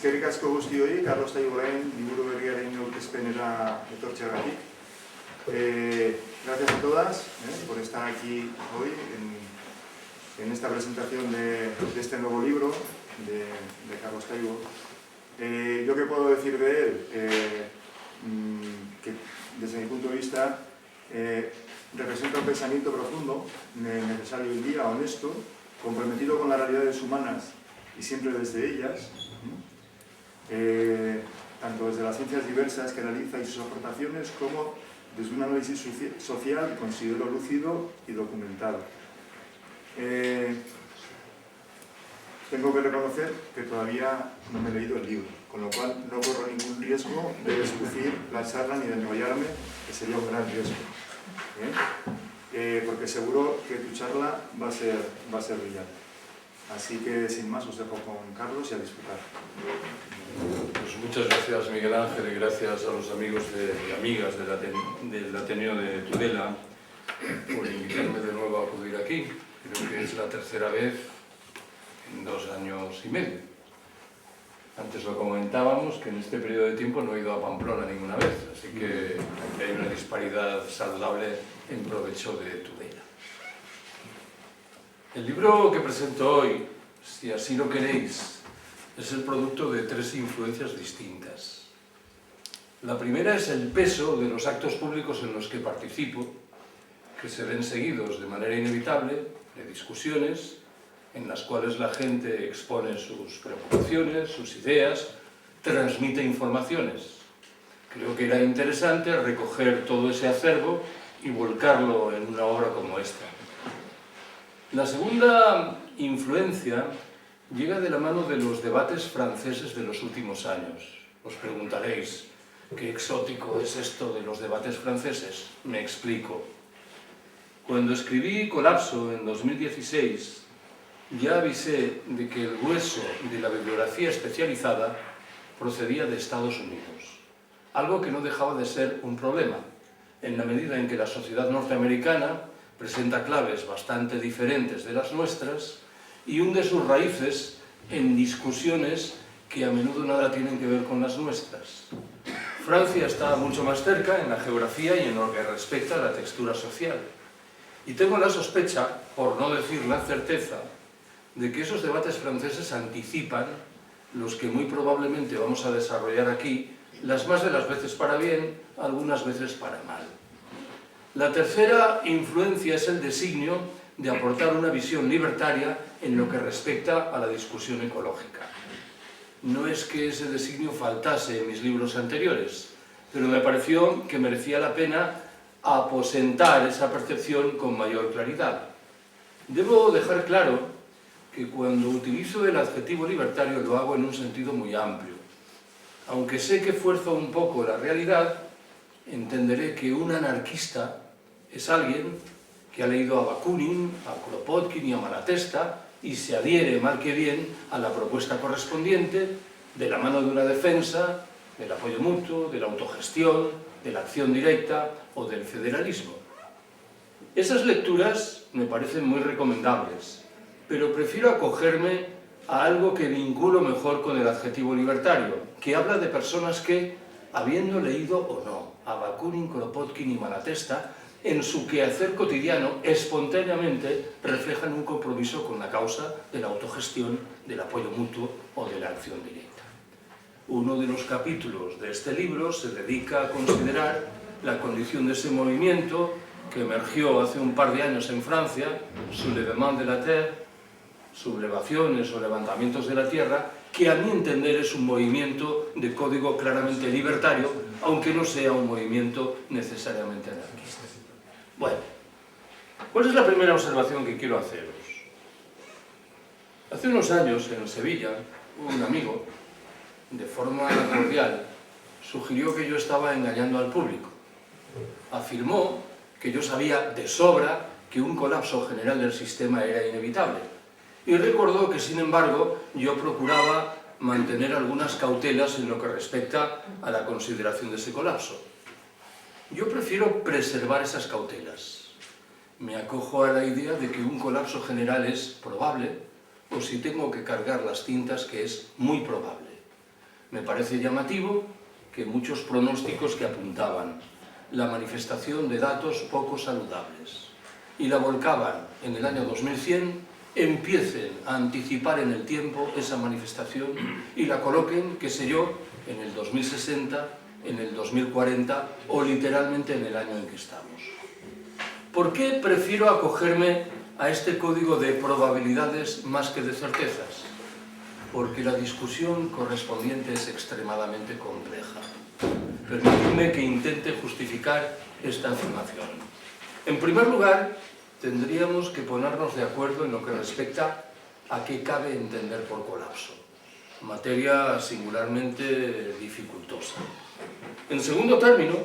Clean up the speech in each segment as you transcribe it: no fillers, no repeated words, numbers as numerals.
Eskerrik asko guztioi, Carlos Taiboren, liburu berriaren aurkezpenera etortzeagatik. Gracias a todas por estar aquí hoy en esta presentación de este nuevo libro de Carlos Taibo. ¿Yo qué puedo decir de él? Que desde mi punto de vista representa un pensamiento profundo, necesario hoy en día, honesto, comprometido con las realidades humanas y siempre desde ellas, tanto desde las ciencias diversas que analiza y sus aportaciones, como desde un análisis social que considero lúcido y documentado. Tengo que reconocer que todavía no me he leído el libro, con lo cual no corro ningún riesgo de discutir la charla ni de enrollarme, que sería un gran riesgo. Porque seguro que tu charla va a ser brillante. Así que, sin más, os dejo con Carlos y a disfrutar. Pues muchas gracias, Miguel Ángel, y gracias a los amigos y amigas del Ateneo de Tudela por invitarme de nuevo a acudir aquí. Creo que es la tercera vez en 2 años y medio. Antes lo comentábamos, que en este periodo de tiempo no he ido a Pamplona ninguna vez, así que hay una disparidad saludable en provecho de Tudela. El libro que presento hoy, si así lo queréis, es el producto de 3 influencias distintas. La primera es el peso de los actos públicos en los que participo, que se ven seguidos de manera inevitable de discusiones en las cuales la gente expone sus preocupaciones, sus ideas, transmite informaciones. Creo que era interesante recoger todo ese acervo y volcarlo en una obra como esta. La segunda influencia llega de la mano de los debates franceses de los últimos años. Os preguntaréis, ¿qué exótico es esto de los debates franceses? Me explico. Cuando escribí Colapso en 2016, ya avisé de que el grueso de la bibliografía especializada procedía de Estados Unidos, algo que no dejaba de ser un problema, en la medida en que la sociedad norteamericana presenta claves bastante diferentes de las nuestras y hunde sus raíces en discusiones que a menudo nada tienen que ver con las nuestras. Francia está mucho más cerca en la geografía y en lo que respecta a la textura social. Y tengo la sospecha, por no decir la certeza, de que esos debates franceses anticipan los que muy probablemente vamos a desarrollar aquí, las más de las veces para bien, algunas veces para mal. La tercera influencia es el designio de aportar una visión libertaria en lo que respecta a la discusión ecológica. No es que ese designio faltase en mis libros anteriores, pero me pareció que merecía la pena aposentar esa percepción con mayor claridad. Debo dejar claro que cuando utilizo el adjetivo libertario lo hago en un sentido muy amplio. Aunque sé que fuerzo un poco la realidad, entenderé que un anarquista es alguien que ha leído a Bakunin, a Kropotkin y a Malatesta y se adhiere mal que bien a la propuesta correspondiente de la mano de una defensa, del apoyo mutuo, de la autogestión, de la acción directa o del federalismo. Esas lecturas me parecen muy recomendables, pero prefiero acogerme a algo que vinculo mejor con el adjetivo libertario, que habla de personas que, habiendo leído o no a Bakunin, Kropotkin y Malatesta, en su quehacer cotidiano, espontáneamente reflejan un compromiso con la causa de la autogestión, del apoyo mutuo o de la acción directa. Uno de los capítulos de este libro se dedica a considerar la condición de ese movimiento que emergió hace un par de años en Francia, Soulèvement de la Terre, sublevaciones o levantamientos de la tierra, que a mi entender es un movimiento de código claramente libertario, aunque no sea un movimiento necesariamente anarquista. Bueno, ¿cuál es la primera observación que quiero haceros? Hace unos años, en Sevilla, un amigo, de forma cordial, sugirió que yo estaba engañando al público. Afirmó que yo sabía de sobra que un colapso general del sistema era inevitable. Y recordó que, sin embargo, yo procuraba mantener algunas cautelas en lo que respecta a la consideración de ese colapso. Yo prefiero preservar esas cautelas. Me acojo a la idea de que un colapso general es probable, o si tengo que cargar las tintas, que es muy probable. Me parece llamativo que muchos pronósticos que apuntaban la manifestación de datos poco saludables y la volcaban en el año 2100, empiecen a anticipar en el tiempo esa manifestación y la coloquen, qué sé yo, en el 2060, en el 2040 o literalmente en el año en que estamos. ¿Por qué prefiero acogerme a este código de probabilidades más que de certezas? Porque la discusión correspondiente es extremadamente compleja. Permitidme que intente justificar esta afirmación. En primer lugar, tendríamos que ponernos de acuerdo en lo que respecta a qué cabe entender por colapso, materia singularmente dificultosa. En segundo término,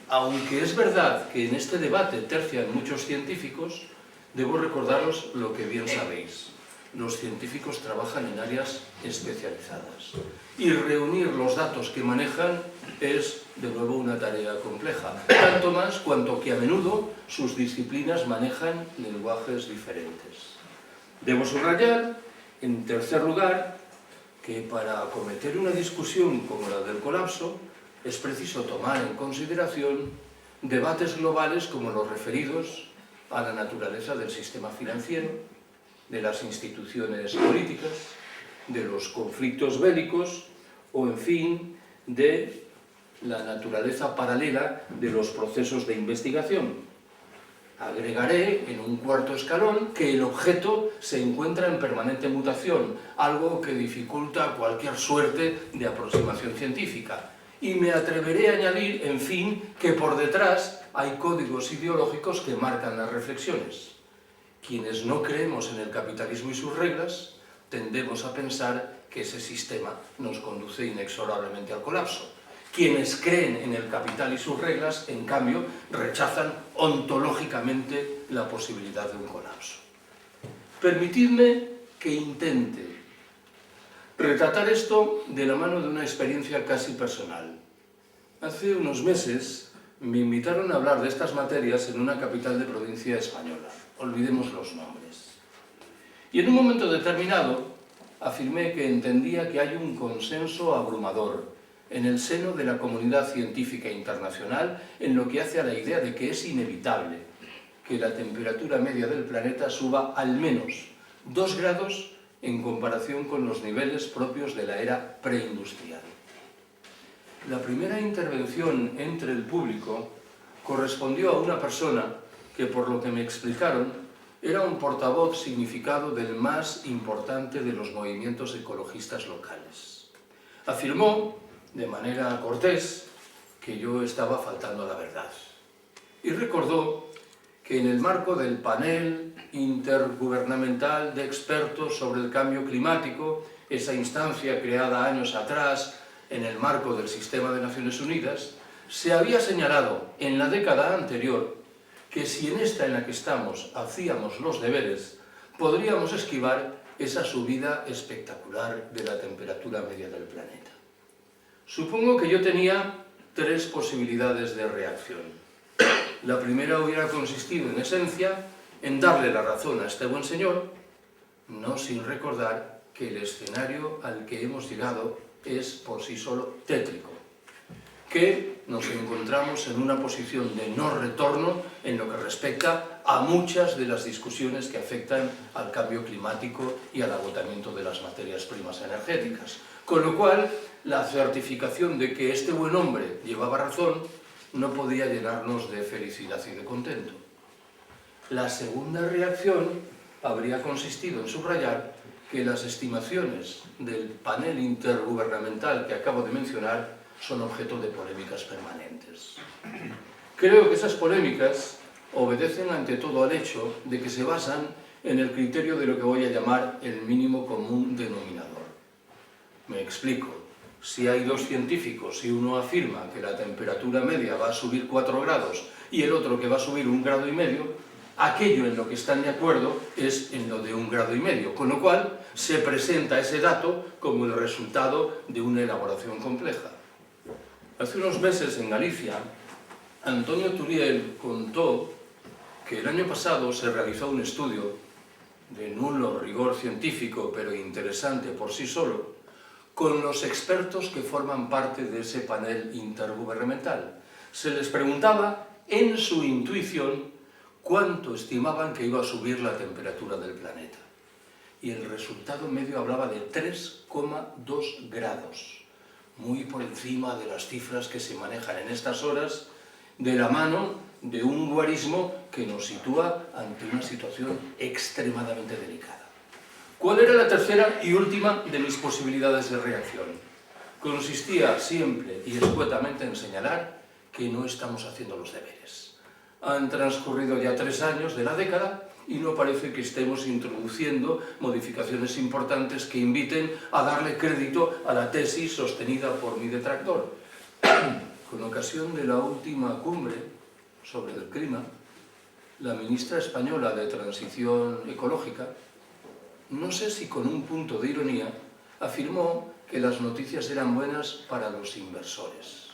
aunque es verdad que en este debate tercian muchos científicos, debo recordaros lo que bien sabéis. Los científicos trabajan en áreas especializadas y reunir los datos que manejan es, de nuevo, una tarea compleja, tanto más cuanto que a menudo sus disciplinas manejan lenguajes diferentes. Debo subrayar, en tercer lugar, que para acometer una discusión como la del colapso es preciso tomar en consideración debates globales como los referidos a la naturaleza del sistema financiero, de las instituciones políticas, de los conflictos bélicos o, en fin, de la naturaleza paralela de los procesos de investigación. Agregaré en un cuarto escalón que el objeto se encuentra en permanente mutación, algo que dificulta cualquier suerte de aproximación científica. Y me atreveré a añadir, en fin, que por detrás hay códigos ideológicos que marcan las reflexiones. Quienes no creemos en el capitalismo y sus reglas, tendemos a pensar que ese sistema nos conduce inexorablemente al colapso. Quienes creen en el capital y sus reglas, en cambio, rechazan ontológicamente la posibilidad de un colapso. Permitidme que intente retratar esto de la mano de una experiencia casi personal. Hace unos meses me invitaron a hablar de estas materias en una capital de provincia española. Olvidemos los nombres. Y en un momento determinado afirmé que entendía que hay un consenso abrumador en el seno de la comunidad científica internacional en lo que hace a la idea de que es inevitable que la temperatura media del planeta suba al menos 2 grados en comparación con los niveles propios de la era preindustrial. La primera intervención entre el público correspondió a una persona que, por lo que me explicaron, era un portavoz significado del más importante de los movimientos ecologistas locales. Afirmó, de manera cortés, que yo estaba faltando a la verdad. Y recordó que en el marco del panel intergubernamental de expertos sobre el cambio climático, esa instancia creada años atrás en el marco del sistema de Naciones Unidas, se había señalado en la década anterior que si en esta en la que estamos hacíamos los deberes, podríamos esquivar esa subida espectacular de la temperatura media del planeta. Supongo que yo tenía 3 posibilidades de reacción. La primera hubiera consistido, en esencia, en darle la razón a este buen señor, no sin recordar que el escenario al que hemos llegado es por sí solo tétrico, que nos encontramos en una posición de no retorno en lo que respecta a muchas de las discusiones que afectan al cambio climático y al agotamiento de las materias primas energéticas. Con lo cual, la certificación de que este buen hombre llevaba razón no podía llenarnos de felicidad y de contento. La segunda reacción habría consistido en subrayar que las estimaciones del panel intergubernamental que acabo de mencionar son objeto de polémicas permanentes. Creo que esas polémicas obedecen ante todo al hecho de que se basan en el criterio de lo que voy a llamar el mínimo común denominador. Me explico. Si hay 2 científicos y uno afirma que la temperatura media va a subir 4 grados y el otro que va a subir 1,5 grados, aquello en lo que están de acuerdo es en lo de 1,5 grados, con lo cual se presenta ese dato como el resultado de una elaboración compleja. Hace unos meses en Galicia, Antonio Turiel contó que el año pasado se realizó un estudio de nulo rigor científico, pero interesante por sí solo, con los expertos que forman parte de ese panel intergubernamental. Se les preguntaba, en su intuición, cuánto estimaban que iba a subir la temperatura del planeta. Y el resultado medio hablaba de 3,2 grados, muy por encima de las cifras que se manejan en estas horas, de la mano de un guarismo que nos sitúa ante una situación extremadamente delicada. ¿Cuál era la tercera y última de mis posibilidades de reacción? Consistía siempre y escuetamente en señalar que no estamos haciendo los deberes. Han transcurrido ya 3 años de la década y no parece que estemos introduciendo modificaciones importantes que inviten a darle crédito a la tesis sostenida por mi detractor. Con ocasión de la última cumbre sobre el clima, la ministra española de Transición Ecológica, no sé si con un punto de ironía, afirmó que las noticias eran buenas para los inversores.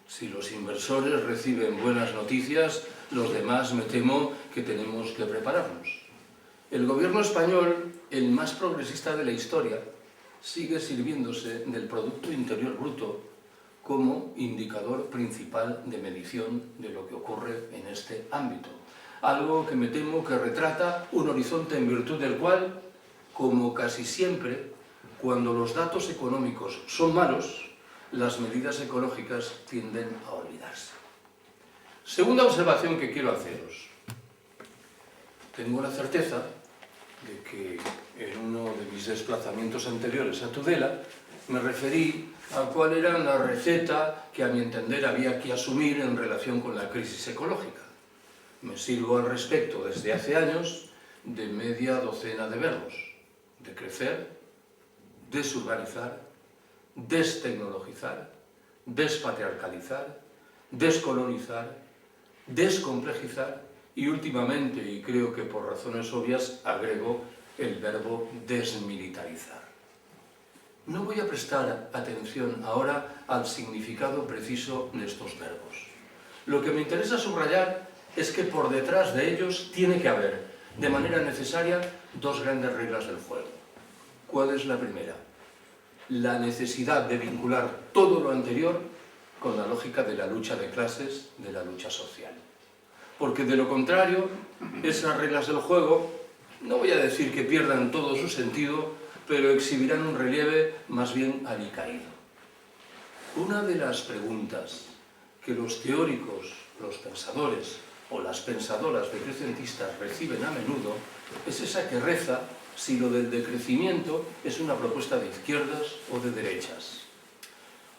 Si los inversores reciben buenas noticias, los demás me temo que tenemos que prepararnos. El gobierno español, el más progresista de la historia, sigue sirviéndose del Producto Interior Bruto como indicador principal de medición de lo que ocurre en este ámbito. Algo que me temo que retrata un horizonte en virtud del cual, como casi siempre, cuando los datos económicos son malos, las medidas ecológicas tienden a olvidarse. Segunda observación que quiero haceros. Tengo la certeza de que en uno de mis desplazamientos anteriores a Tudela me referí a cuál era la receta que a mi entender había que asumir en relación con la crisis ecológica. Me sirvo al respecto desde hace años de media docena de verbos: decrecer, desurbanizar, destecnologizar, despatriarcalizar, descolonizar, descomplejizar y últimamente, y creo que por razones obvias, agrego el verbo desmilitarizar. No voy a prestar atención ahora al significado preciso de estos verbos. Lo que me interesa subrayar es que por detrás de ellos tiene que haber, de manera necesaria, 2 grandes reglas del juego. ¿Cuál es la primera? La necesidad de vincular todo lo anterior con la lógica de la lucha de clases, de la lucha social. Porque de lo contrario, esas reglas del juego, no voy a decir que pierdan todo su sentido, pero exhibirán un relieve más bien alicaído. Una de las preguntas que los teóricos, los pensadores o las pensadoras decrecentistas reciben a menudo es esa que reza si lo del decrecimiento es una propuesta de izquierdas o de derechas.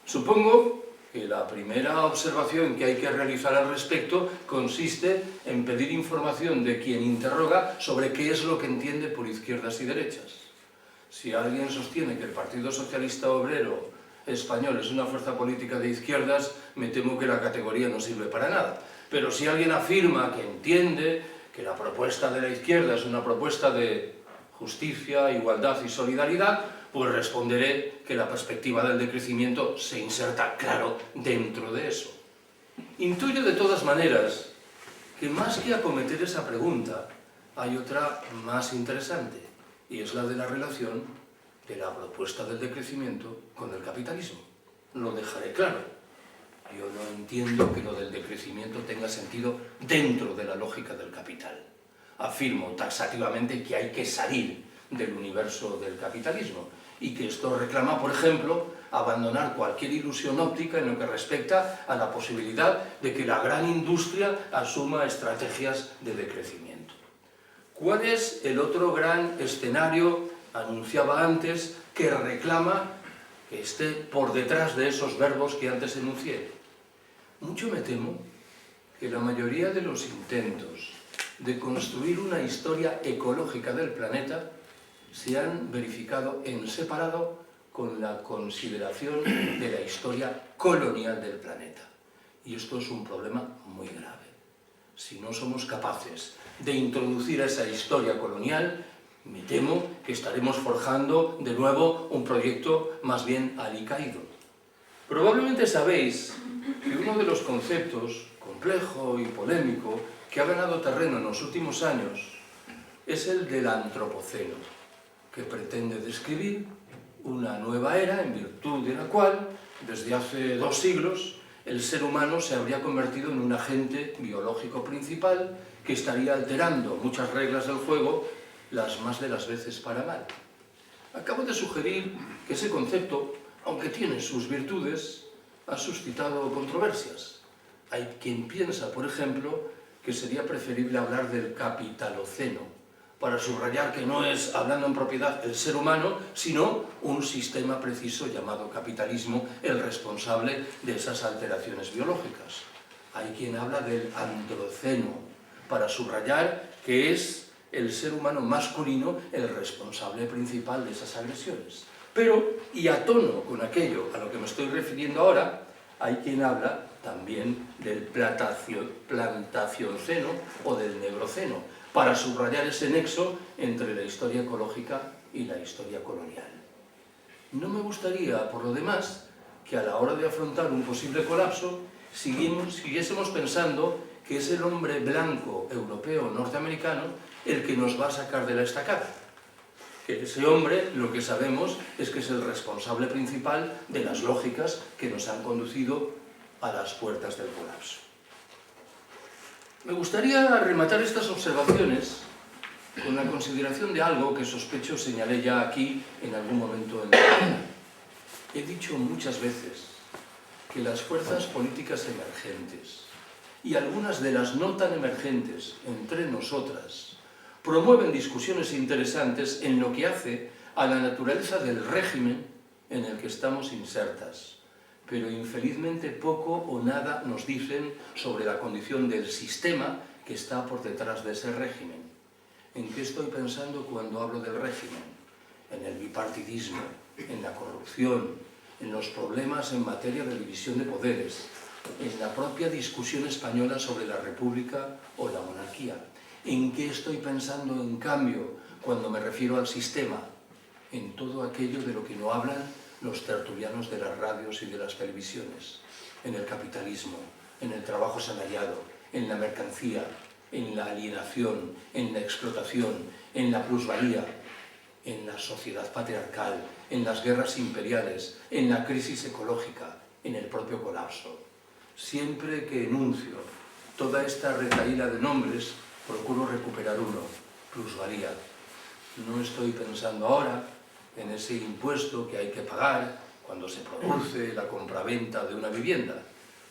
Supongo que la primera observación que hay que realizar al respecto consiste en pedir información de quien interroga sobre qué es lo que entiende por izquierdas y derechas. Si alguien sostiene que el Partido Socialista Obrero Español es una fuerza política de izquierdas, me temo que la categoría no sirve para nada. Pero si alguien afirma que entiende que la propuesta de la izquierda es una propuesta de justicia, igualdad y solidaridad, pues responderé que la perspectiva del decrecimiento se inserta, claro, dentro de eso. Intuyo de todas maneras que más que acometer esa pregunta, hay otra más interesante, y es la de la relación de la propuesta del decrecimiento con el capitalismo. Lo dejaré claro. Yo no entiendo que lo del decrecimiento tenga sentido dentro de la lógica del capital. Afirmo taxativamente que hay que salir del universo del capitalismo y que esto reclama, por ejemplo, abandonar cualquier ilusión óptica en lo que respecta a la posibilidad de que la gran industria asuma estrategias de decrecimiento. ¿Cuál es el otro gran escenario, anunciaba antes, que reclama que esté por detrás de esos verbos que antes enuncié? Mucho me temo que la mayoría de los intentos de construir una historia ecológica del planeta se han verificado en separado con la consideración de la historia colonial del planeta. Y esto es un problema muy grave. Si no somos capaces de introducir esa historia colonial, me temo que estaremos forjando de nuevo un proyecto más bien alicaído. Probablemente sabéis que uno de los conceptos complejo y polémico que ha ganado terreno en los últimos años es el del antropoceno, que pretende describir una nueva era en virtud de la cual, desde hace 2 siglos, el ser humano se habría convertido en un agente biológico principal que estaría alterando muchas reglas del juego, las más de las veces para mal. Acabo de sugerir que ese concepto, aunque tiene sus virtudes, ha suscitado controversias. Hay quien piensa, por ejemplo, que sería preferible hablar del capitaloceno, para subrayar que no es, hablando en propiedad, el ser humano, sino un sistema preciso llamado capitalismo, el responsable de esas alteraciones biológicas. Hay quien habla del androceno, para subrayar que es el ser humano masculino el responsable principal de esas agresiones. Pero, y a tono con aquello a lo que me estoy refiriendo ahora, hay quien habla también del plantacionceno o del negroceno, para subrayar ese nexo entre la historia ecológica y la historia colonial. No me gustaría, por lo demás, que a la hora de afrontar un posible colapso siguiésemos pensando que es el hombre blanco, europeo, norteamericano, el que nos va a sacar de la estacada. Que ese hombre, lo que sabemos, es que es el responsable principal de las lógicas que nos han conducido a las puertas del colapso. Me gustaría rematar estas observaciones con la consideración de algo que sospecho señalé ya aquí en algún momento en mi vida. He dicho muchas veces que las fuerzas políticas emergentes y algunas de las no tan emergentes entre nosotras promueven discusiones interesantes en lo que hace a la naturaleza del régimen en el que estamos insertas, pero infelizmente poco o nada nos dicen sobre la condición del sistema que está por detrás de ese régimen. ¿En qué estoy pensando cuando hablo del régimen? En el bipartidismo, en la corrupción, en los problemas en materia de división de poderes, en la propia discusión española sobre la república o la monarquía. ¿En qué estoy pensando, en cambio, cuando me refiero al sistema? En todo aquello de lo que no hablan los tertulianos de las radios y de las televisiones, en el capitalismo, en el trabajo asalariado, en la mercancía, en la alienación, en la explotación, en la plusvalía, en la sociedad patriarcal, en las guerras imperiales, en la crisis ecológica, en el propio colapso. Siempre que enuncio toda esta retahíla de nombres, procuro recuperar uno, plusvalía. No estoy pensando ahora en ese impuesto que hay que pagar cuando se produce la compraventa de una vivienda.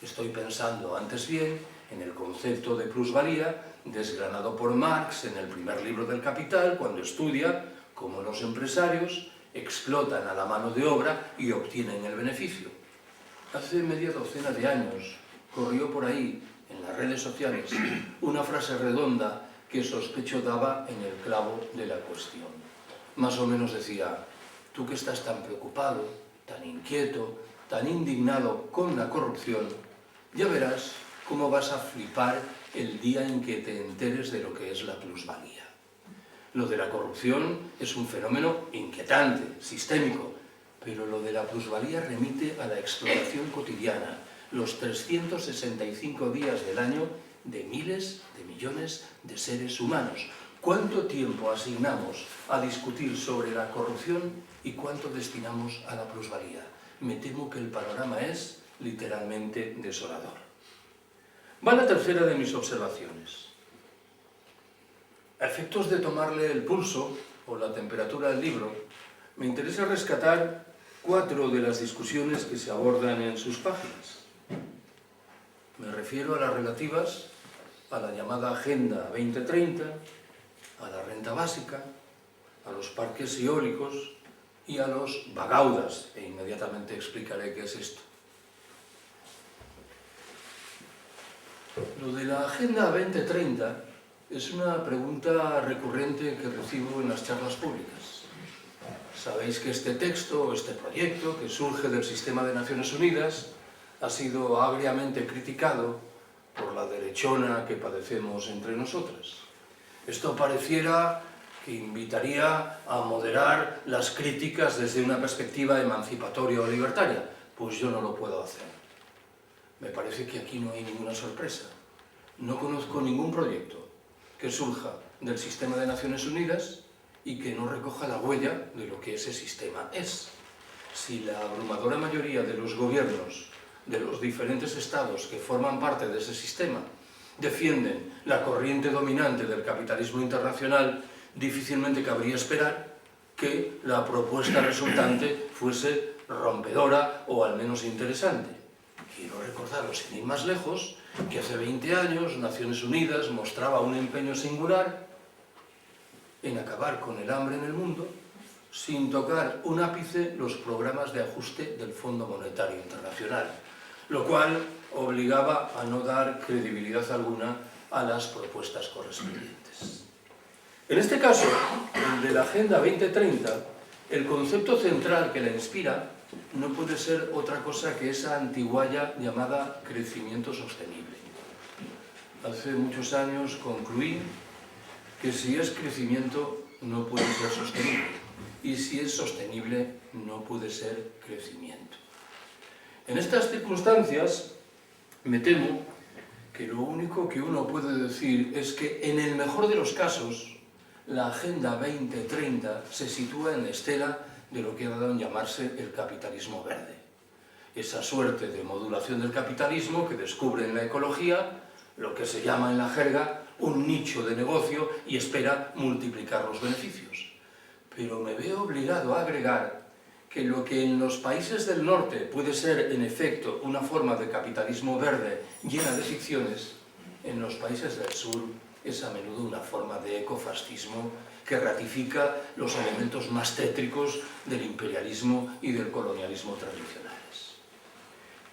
Estoy pensando antes bien en el concepto de plusvalía desgranado por Marx en el primer libro del Capital, cuando estudia cómo los empresarios explotan a la mano de obra y obtienen el beneficio. Hace media docena de años corrió por ahí, en las redes sociales, una frase redonda que sospecho daba en el clavo de la cuestión. Más o menos decía: tú que estás tan preocupado, tan inquieto, tan indignado con la corrupción, ya verás cómo vas a flipar el día en que te enteres de lo que es la plusvalía. Lo de la corrupción es un fenómeno inquietante, sistémico, pero lo de la plusvalía remite a la explotación cotidiana, los 365 días del año de miles de millones de seres humanos. ¿Cuánto tiempo asignamos a discutir sobre la corrupción y cuánto destinamos a la plusvalía? Me temo que el panorama es literalmente desolador. Va la tercera de mis observaciones. A efectos de tomarle el pulso o la temperatura del libro, me interesa rescatar 4 de las discusiones que se abordan en sus páginas. Me refiero a las relativas a la llamada Agenda 2030, a la renta básica, a los parques eólicos y a los bagaudas, e inmediatamente explicaré qué es esto. Lo de la Agenda 2030 es una pregunta recurrente que recibo en las charlas públicas. Sabéis que este texto, este proyecto, que surge del sistema de Naciones Unidas, ha sido agriamente criticado por la derechona que padecemos entre nosotras. Esto pareciera que invitaría a moderar las críticas desde una perspectiva emancipatoria o libertaria. Pues yo no lo puedo hacer. Me parece que aquí no hay ninguna sorpresa. No conozco ningún proyecto que surja del sistema de Naciones Unidas y que no recoja la huella de lo que ese sistema es. si la abrumadora mayoría de los gobiernos de los diferentes estados que forman parte de ese sistema defienden la corriente dominante del capitalismo internacional, difícilmente cabría esperar que la propuesta resultante fuese rompedora o al menos interesante. Quiero recordaros, sin ir más lejos, que hace 20 años Naciones Unidas mostraba un empeño singular en acabar con el hambre en el mundo sin tocar un ápice los programas de ajuste del Fondo Monetario Internacional, lo cual obligaba a no dar credibilidad alguna a las propuestas correspondientes. En este caso, el de la Agenda 2030, el concepto central que la inspira no puede ser otra cosa que esa antigualla llamada crecimiento sostenible. Hace muchos años concluí que si es crecimiento no puede ser sostenible, y si es sostenible no puede ser crecimiento. En estas circunstancias me temo que lo único que uno puede decir es que en el mejor de los casos la Agenda 2030 se sitúa en la estela de lo que ha dado en llamarse el capitalismo verde. Esa suerte de modulación del capitalismo que descubre en la ecología lo que se llama en la jerga un nicho de negocio y espera multiplicar los beneficios. Pero me veo obligado a agregar que lo que en los países del norte puede ser en efecto una forma de capitalismo verde llena de ficciones, en los países del sur es a menudo una forma de ecofascismo que ratifica los elementos más tétricos del imperialismo y del colonialismo tradicionales.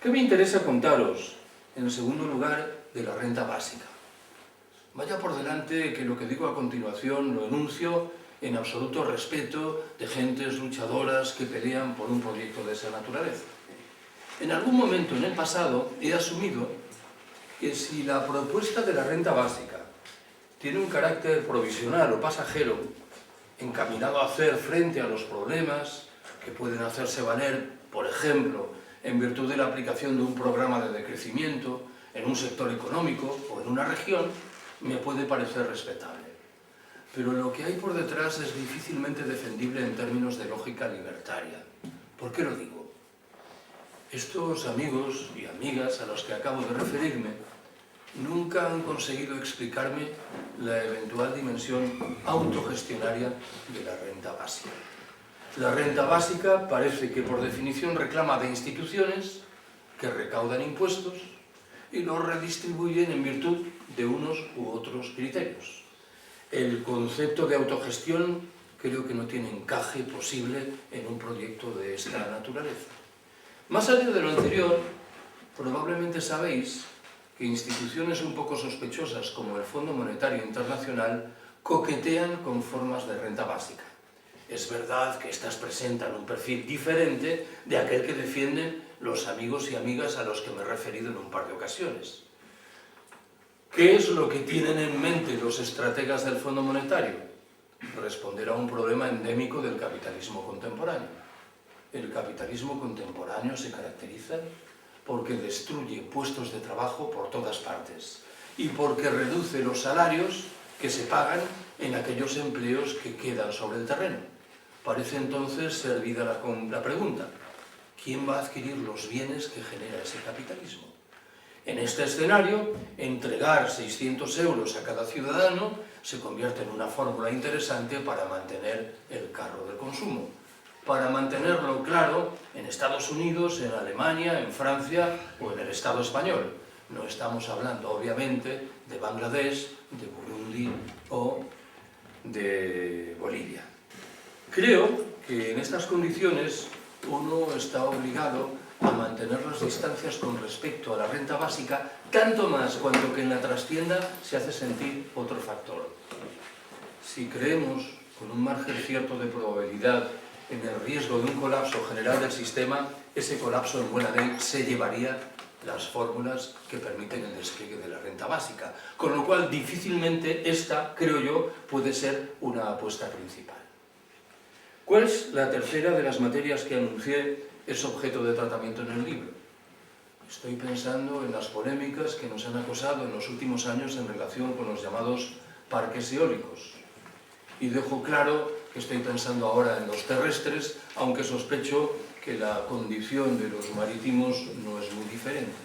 ¿Qué me interesa contaros? En segundo lugar, de la renta básica. Vaya por delante que lo que digo a continuación lo enuncio en absoluto respeto de gentes luchadoras que pelean por un proyecto de esa naturaleza. En algún momento en el pasado he asumido que si la propuesta de la renta básica tiene un carácter provisional o pasajero, encaminado a hacer frente a los problemas que pueden hacerse valer, por ejemplo, en virtud de la aplicación de un programa de decrecimiento en un sector económico o en una región, me puede parecer respetable. Pero lo que hay por detrás es difícilmente defendible en términos de lógica libertaria. ¿Por qué lo digo? Estos amigos y amigas a los que acabo de referirme nunca han conseguido explicarme la eventual dimensión autogestionaria de la renta básica. La renta básica parece que por definición reclama de instituciones que recaudan impuestos y los redistribuyen en virtud de unos u otros criterios. El concepto de autogestión creo que no tiene encaje posible en un proyecto de esta naturaleza. Más allá de lo anterior, probablemente sabéis que instituciones un poco sospechosas como el Fondo Monetario Internacional coquetean con formas de renta básica. Es verdad que estas presentan un perfil diferente de aquel que defienden los amigos y amigas a los que me he referido en un par de ocasiones. ¿Qué es lo que tienen en mente los estrategas del Fondo Monetario? Responder a un problema endémico del capitalismo contemporáneo. El capitalismo contemporáneo se caracteriza porque destruye puestos de trabajo por todas partes y porque reduce los salarios que se pagan en aquellos empleos que quedan sobre el terreno. Parece entonces servida la pregunta: ¿quién va a adquirir los bienes que genera ese capitalismo? En este escenario, entregar 600 euros a cada ciudadano se convierte en una fórmula interesante para mantener el carro del consumo. Para mantenerlo claro, en Estados Unidos, en Alemania, en Francia o en el Estado español. No estamos hablando, obviamente, de Bangladesh, de Burundi o de Bolivia. Creo que en estas condiciones uno está obligado a mantener las distancias con respecto a la renta básica, tanto más cuanto que en la trastienda se hace sentir otro factor. Si creemos, con un margen cierto de probabilidad, en el riesgo de un colapso general del sistema, ese colapso en buena ley se llevaría las fórmulas que permiten el despliegue de la renta básica, con lo cual difícilmente esta, creo yo, puede ser una apuesta principal. ¿Cuál es la tercera de las materias que anuncié es objeto de tratamiento en el libro? Estoy pensando en las polémicas que nos han acosado en los últimos años en relación con los llamados parques eólicos. Y dejo claro que estoy pensando ahora en los terrestres, aunque sospecho que que la condición de los marítimos no es muy diferente.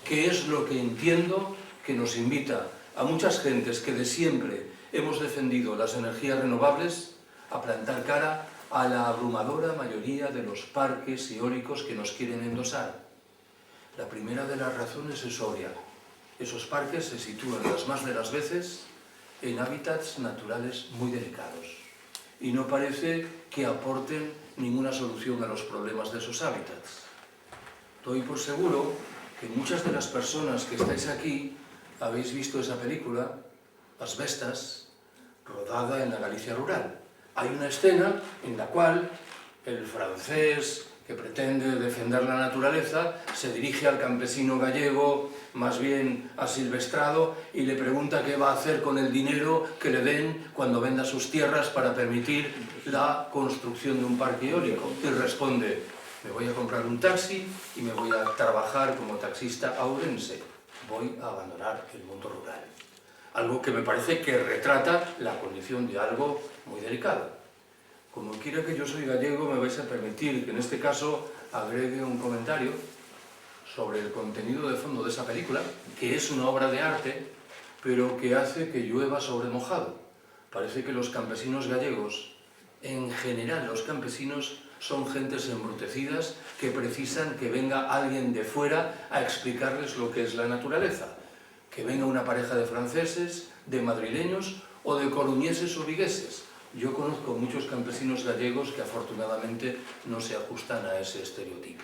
¿Qué es lo que entiendo que nos invita a muchas gentes que de siempre hemos defendido las energías renovables a plantar cara a la abrumadora mayoría de los parques eólicos que nos quieren endosar? La primera de las razones es obvia. Esos parques se sitúan las más de las veces en hábitats naturales muy delicados y no parece que aporten ninguna solución a los problemas de esos hábitats. Doy por seguro que muchas de las personas que estáis aquí habéis visto esa película, Asbestas, rodada en la Galicia rural. Hay una escena en la cual el francés que pretende defender la naturaleza se dirige al campesino gallego, más bien asilvestrado, y le pregunta qué va a hacer con el dinero que le den cuando venda sus tierras para permitir la construcción de un parque eólico. Y responde: me voy a comprar un taxi y me voy a trabajar como taxista a Ourense. Voy a abandonar el mundo rural. Algo que me parece que retrata la condición de algo muy delicado. Como quiera que yo soy gallego, me vais a permitir que en este caso agregue un comentario sobre el contenido de fondo de esa película, que es una obra de arte, pero que hace que llueva sobre mojado. Parece que los campesinos gallegos, en general los campesinos, son gentes embrutecidas que precisan que venga alguien de fuera a explicarles lo que es la naturaleza. Que venga una pareja de franceses, de madrileños o de coruñeses o vigueses. Yo conozco muchos campesinos gallegos que afortunadamente no se ajustan a ese estereotipo.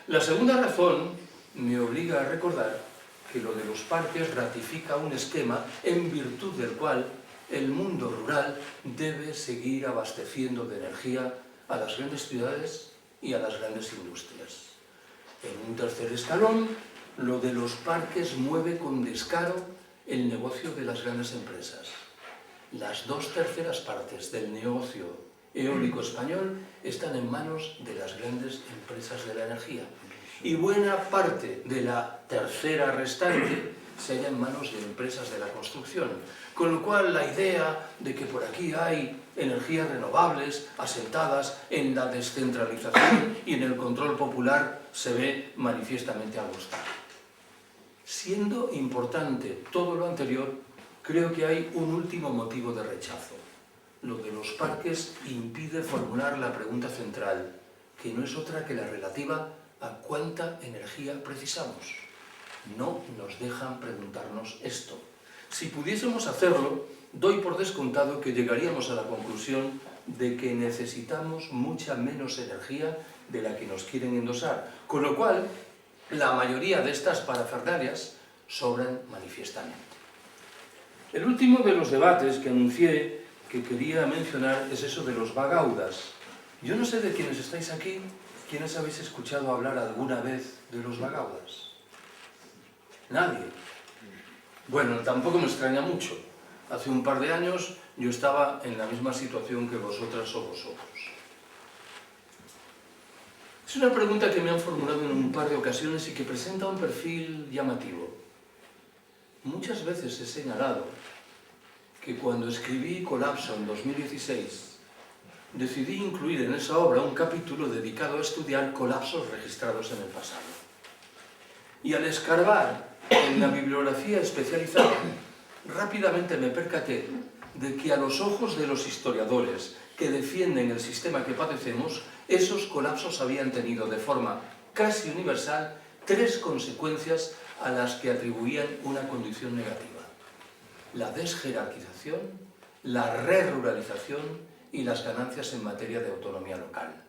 La segunda razón me obliga a recordar que lo de los parques ratifica un esquema en virtud del cual el mundo rural debe seguir abasteciendo de energía a las grandes ciudades y a las grandes industrias. En un tercer escalón, lo de los parques mueve con descaro el negocio de las grandes empresas. Las 2/3 partes del negocio eólico español están en manos de las grandes empresas de la energía. Y buena parte de la tercera restante se halla en manos de empresas de la construcción. Con lo cual la idea de que por aquí hay energías renovables asentadas en la descentralización y en el control popular se ve manifiestamente agostada. Siendo importante todo lo anterior, creo que hay un último motivo de rechazo. Lo de los parques impide formular la pregunta central, que no es otra que la relativa a cuánta energía precisamos. No nos dejan preguntarnos esto. Si pudiésemos hacerlo, doy por descontado que llegaríamos a la conclusión de que necesitamos mucha menos energía de la que nos quieren endosar, con lo cual la mayoría de estas parafernalias sobran manifiestamente. El último de los debates que anuncié que quería mencionar es eso de los vagaudas. Yo no sé de quienes estáis aquí, ¿quiénes habéis escuchado hablar alguna vez de los vagaudas? Nadie. Bueno, tampoco me extraña mucho. Hace un par de años yo estaba en la misma situación que vosotras o vosotros. Es una pregunta que me han formulado en un par de ocasiones y que presenta un perfil llamativo. Muchas veces he señalado que cuando escribí Colapso en 2016, decidí incluir en esa obra un capítulo dedicado a estudiar colapsos registrados en el pasado. Y al escarbar en la bibliografía especializada, rápidamente me percaté de que a los ojos de los historiadores que defienden el sistema que padecemos, esos colapsos habían tenido de forma casi universal 3 consecuencias a las que atribuían una condición negativa: la desjerarquización, la reruralización y las ganancias en materia de autonomía local.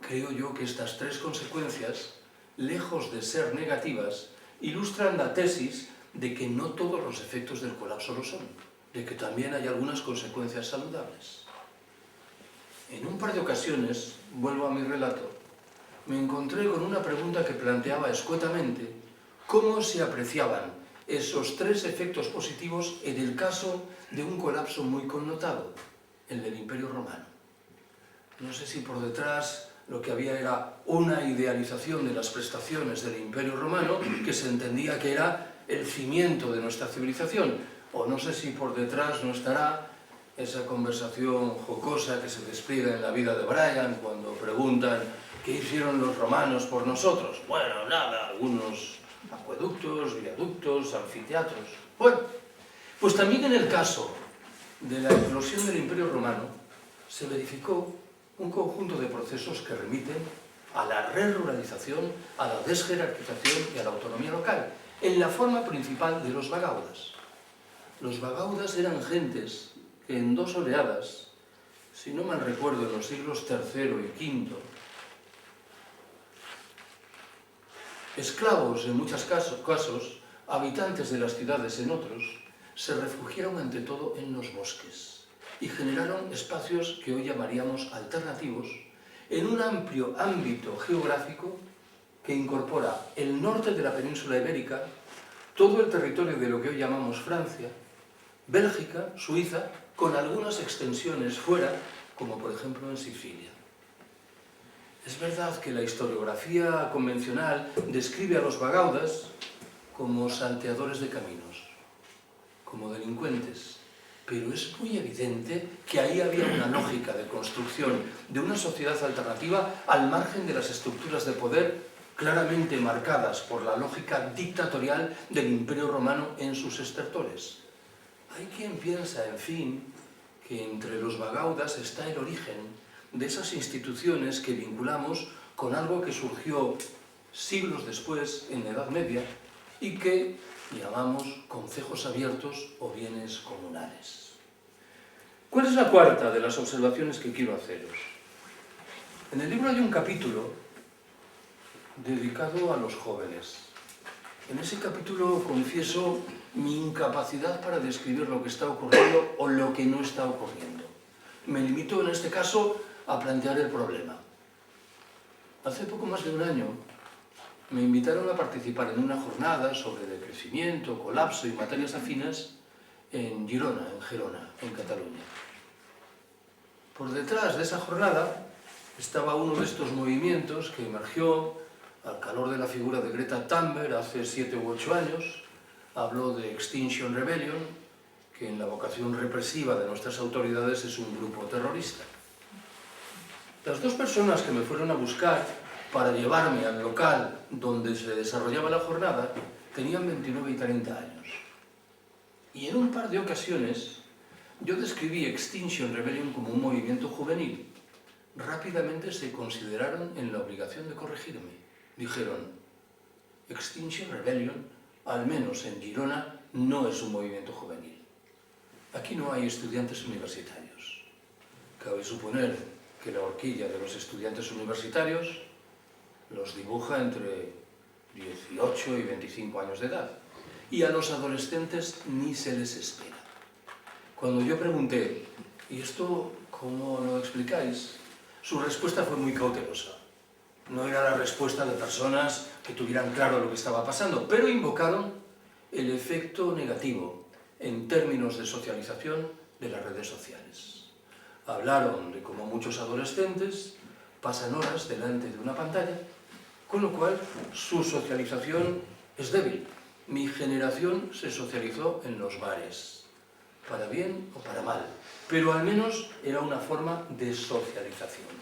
Creo yo que estas 3 consecuencias, lejos de ser negativas, ilustran la tesis de que no todos los efectos del colapso lo son, de que también hay algunas consecuencias saludables. En un par de ocasiones, vuelvo a mi relato, me encontré con una pregunta que planteaba escuetamente cómo se apreciaban esos 3 efectos positivos en el caso de un colapso muy connotado, el del Imperio Romano. No sé si por detrás lo que había era una idealización de las prestaciones del Imperio Romano, que se entendía que era el cimiento de nuestra civilización, o no sé si por detrás no estará esa conversación jocosa que se despliega en la vida de Brian cuando preguntan ¿qué hicieron los romanos por nosotros? Bueno, nada, algunos acueductos, viaductos, anfiteatros. Bueno, pues también en el caso de la eclosión del Imperio Romano se verificó un conjunto de procesos que remiten a la reruralización, a la desjerarquización y a la autonomía local, en la forma principal de los vagaudas. Los vagaudas eran gentes que en dos oleadas, si no mal recuerdo, en los siglos III y V, esclavos en muchos casos, habitantes de las ciudades en otros, se refugiaron ante todo en los bosques y generaron espacios que hoy llamaríamos alternativos en un amplio ámbito geográfico que incorpora el norte de la península ibérica, todo el territorio de lo que hoy llamamos Francia, Bélgica, Suiza, con algunas extensiones fuera, como por ejemplo en Sicilia. Es verdad que la historiografía convencional describe a los vagaudas como salteadores de caminos, como delincuentes, pero es muy evidente que ahí había una lógica de construcción de una sociedad alternativa al margen de las estructuras de poder claramente marcadas por la lógica dictatorial del Imperio Romano en sus estertores. Hay quien piensa, en fin, que entre los vagaudas está el origen de esas instituciones que vinculamos con algo que surgió siglos después, en la Edad Media, y que llamamos concejos abiertos o bienes comunales. ¿Cuál es la cuarta de las observaciones que quiero haceros? En el libro hay un capítulo dedicado a los jóvenes. En ese capítulo confieso mi incapacidad para describir lo que está ocurriendo o lo que no está ocurriendo. Me limito en este caso a plantear el problema. Hace poco más de un año me invitaron a participar en una jornada sobre decrecimiento, colapso y materias afinas en Girona, en Gerona, en Cataluña. Por detrás de esa jornada estaba uno de estos movimientos que emergió al calor de la figura de Greta Thunberg hace 7 u 8 años. Habló de Extinction Rebellion, que en la vocación represiva de nuestras autoridades es un grupo terrorista. Las dos personas que me fueron a buscar para llevarme al local donde se desarrollaba la jornada tenían 29 y 30 años. Y en un par de ocasiones yo describí Extinction Rebellion como un movimiento juvenil. Rápidamente se consideraron en la obligación de corregirme. Dijeron, Extinction Rebellion, al menos en Girona, no es un movimiento juvenil. Aquí no hay estudiantes universitarios. Cabe suponer que la horquilla de los estudiantes universitarios los dibuja entre 18 y 25 años de edad. Y a los adolescentes ni se les espera. Cuando yo pregunté, ¿y esto cómo lo explicáis? Su respuesta fue muy cautelosa. No era la respuesta de personas que tuvieran claro lo que estaba pasando, pero invocaron el efecto negativo en términos de socialización de las redes sociales. Hablaron de cómo muchos adolescentes pasan horas delante de una pantalla, con lo cual su socialización es débil. Mi generación se socializó en los bares, para bien o para mal, pero al menos era una forma de socialización.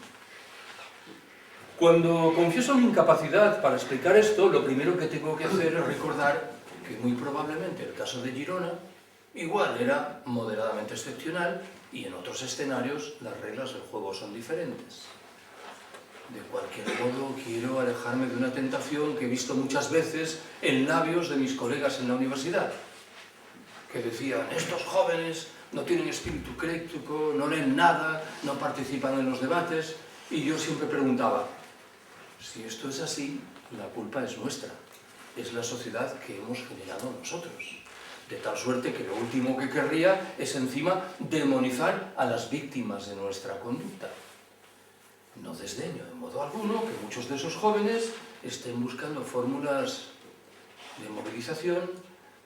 Cuando confieso mi incapacidad para explicar esto, lo primero que tengo que hacer es recordar que muy probablemente el caso de Girona igual era moderadamente excepcional y en otros escenarios las reglas del juego son diferentes. De cualquier modo, quiero alejarme de una tentación que he visto muchas veces en labios de mis colegas en la universidad, que decían, estos jóvenes no tienen espíritu crítico, no leen nada, no participan en los debates, y yo siempre preguntaba, si esto es así, la culpa es nuestra, es la sociedad que hemos generado nosotros. De tal suerte que lo último que querría es encima demonizar a las víctimas de nuestra conducta. No desdeño de modo alguno que muchos de esos jóvenes estén buscando fórmulas de movilización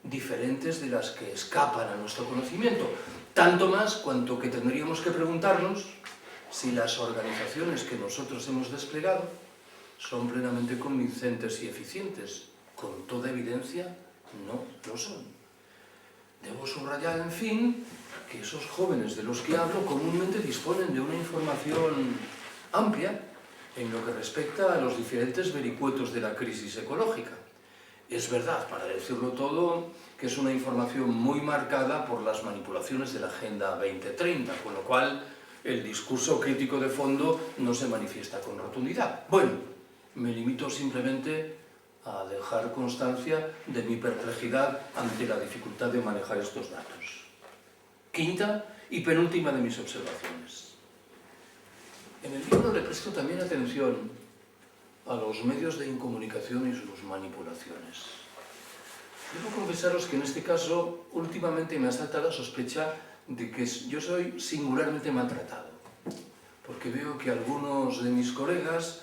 diferentes de las que escapan a nuestro conocimiento, tanto más cuanto que tendríamos que preguntarnos si las organizaciones que nosotros hemos desplegado son plenamente convincentes y eficientes. Con toda evidencia, no lo son. Debo subrayar, en fin, que esos jóvenes de los que hablo comúnmente disponen de una información amplia en lo que respecta a los diferentes vericuetos de la crisis ecológica. Es verdad, para decirlo todo, que es una información muy marcada por las manipulaciones de la Agenda 2030, con lo cual el discurso crítico de fondo no se manifiesta con rotundidad. Bueno, me limito simplemente a dejar constancia de mi perplejidad ante la dificultad de manejar estos datos. Quinta y penúltima de mis observaciones. En el libro le presto también atención a los medios de incomunicación y sus manipulaciones. Debo confesaros que en este caso últimamente me asalta la sospecha de que yo soy singularmente maltratado, porque veo que algunos de mis colegas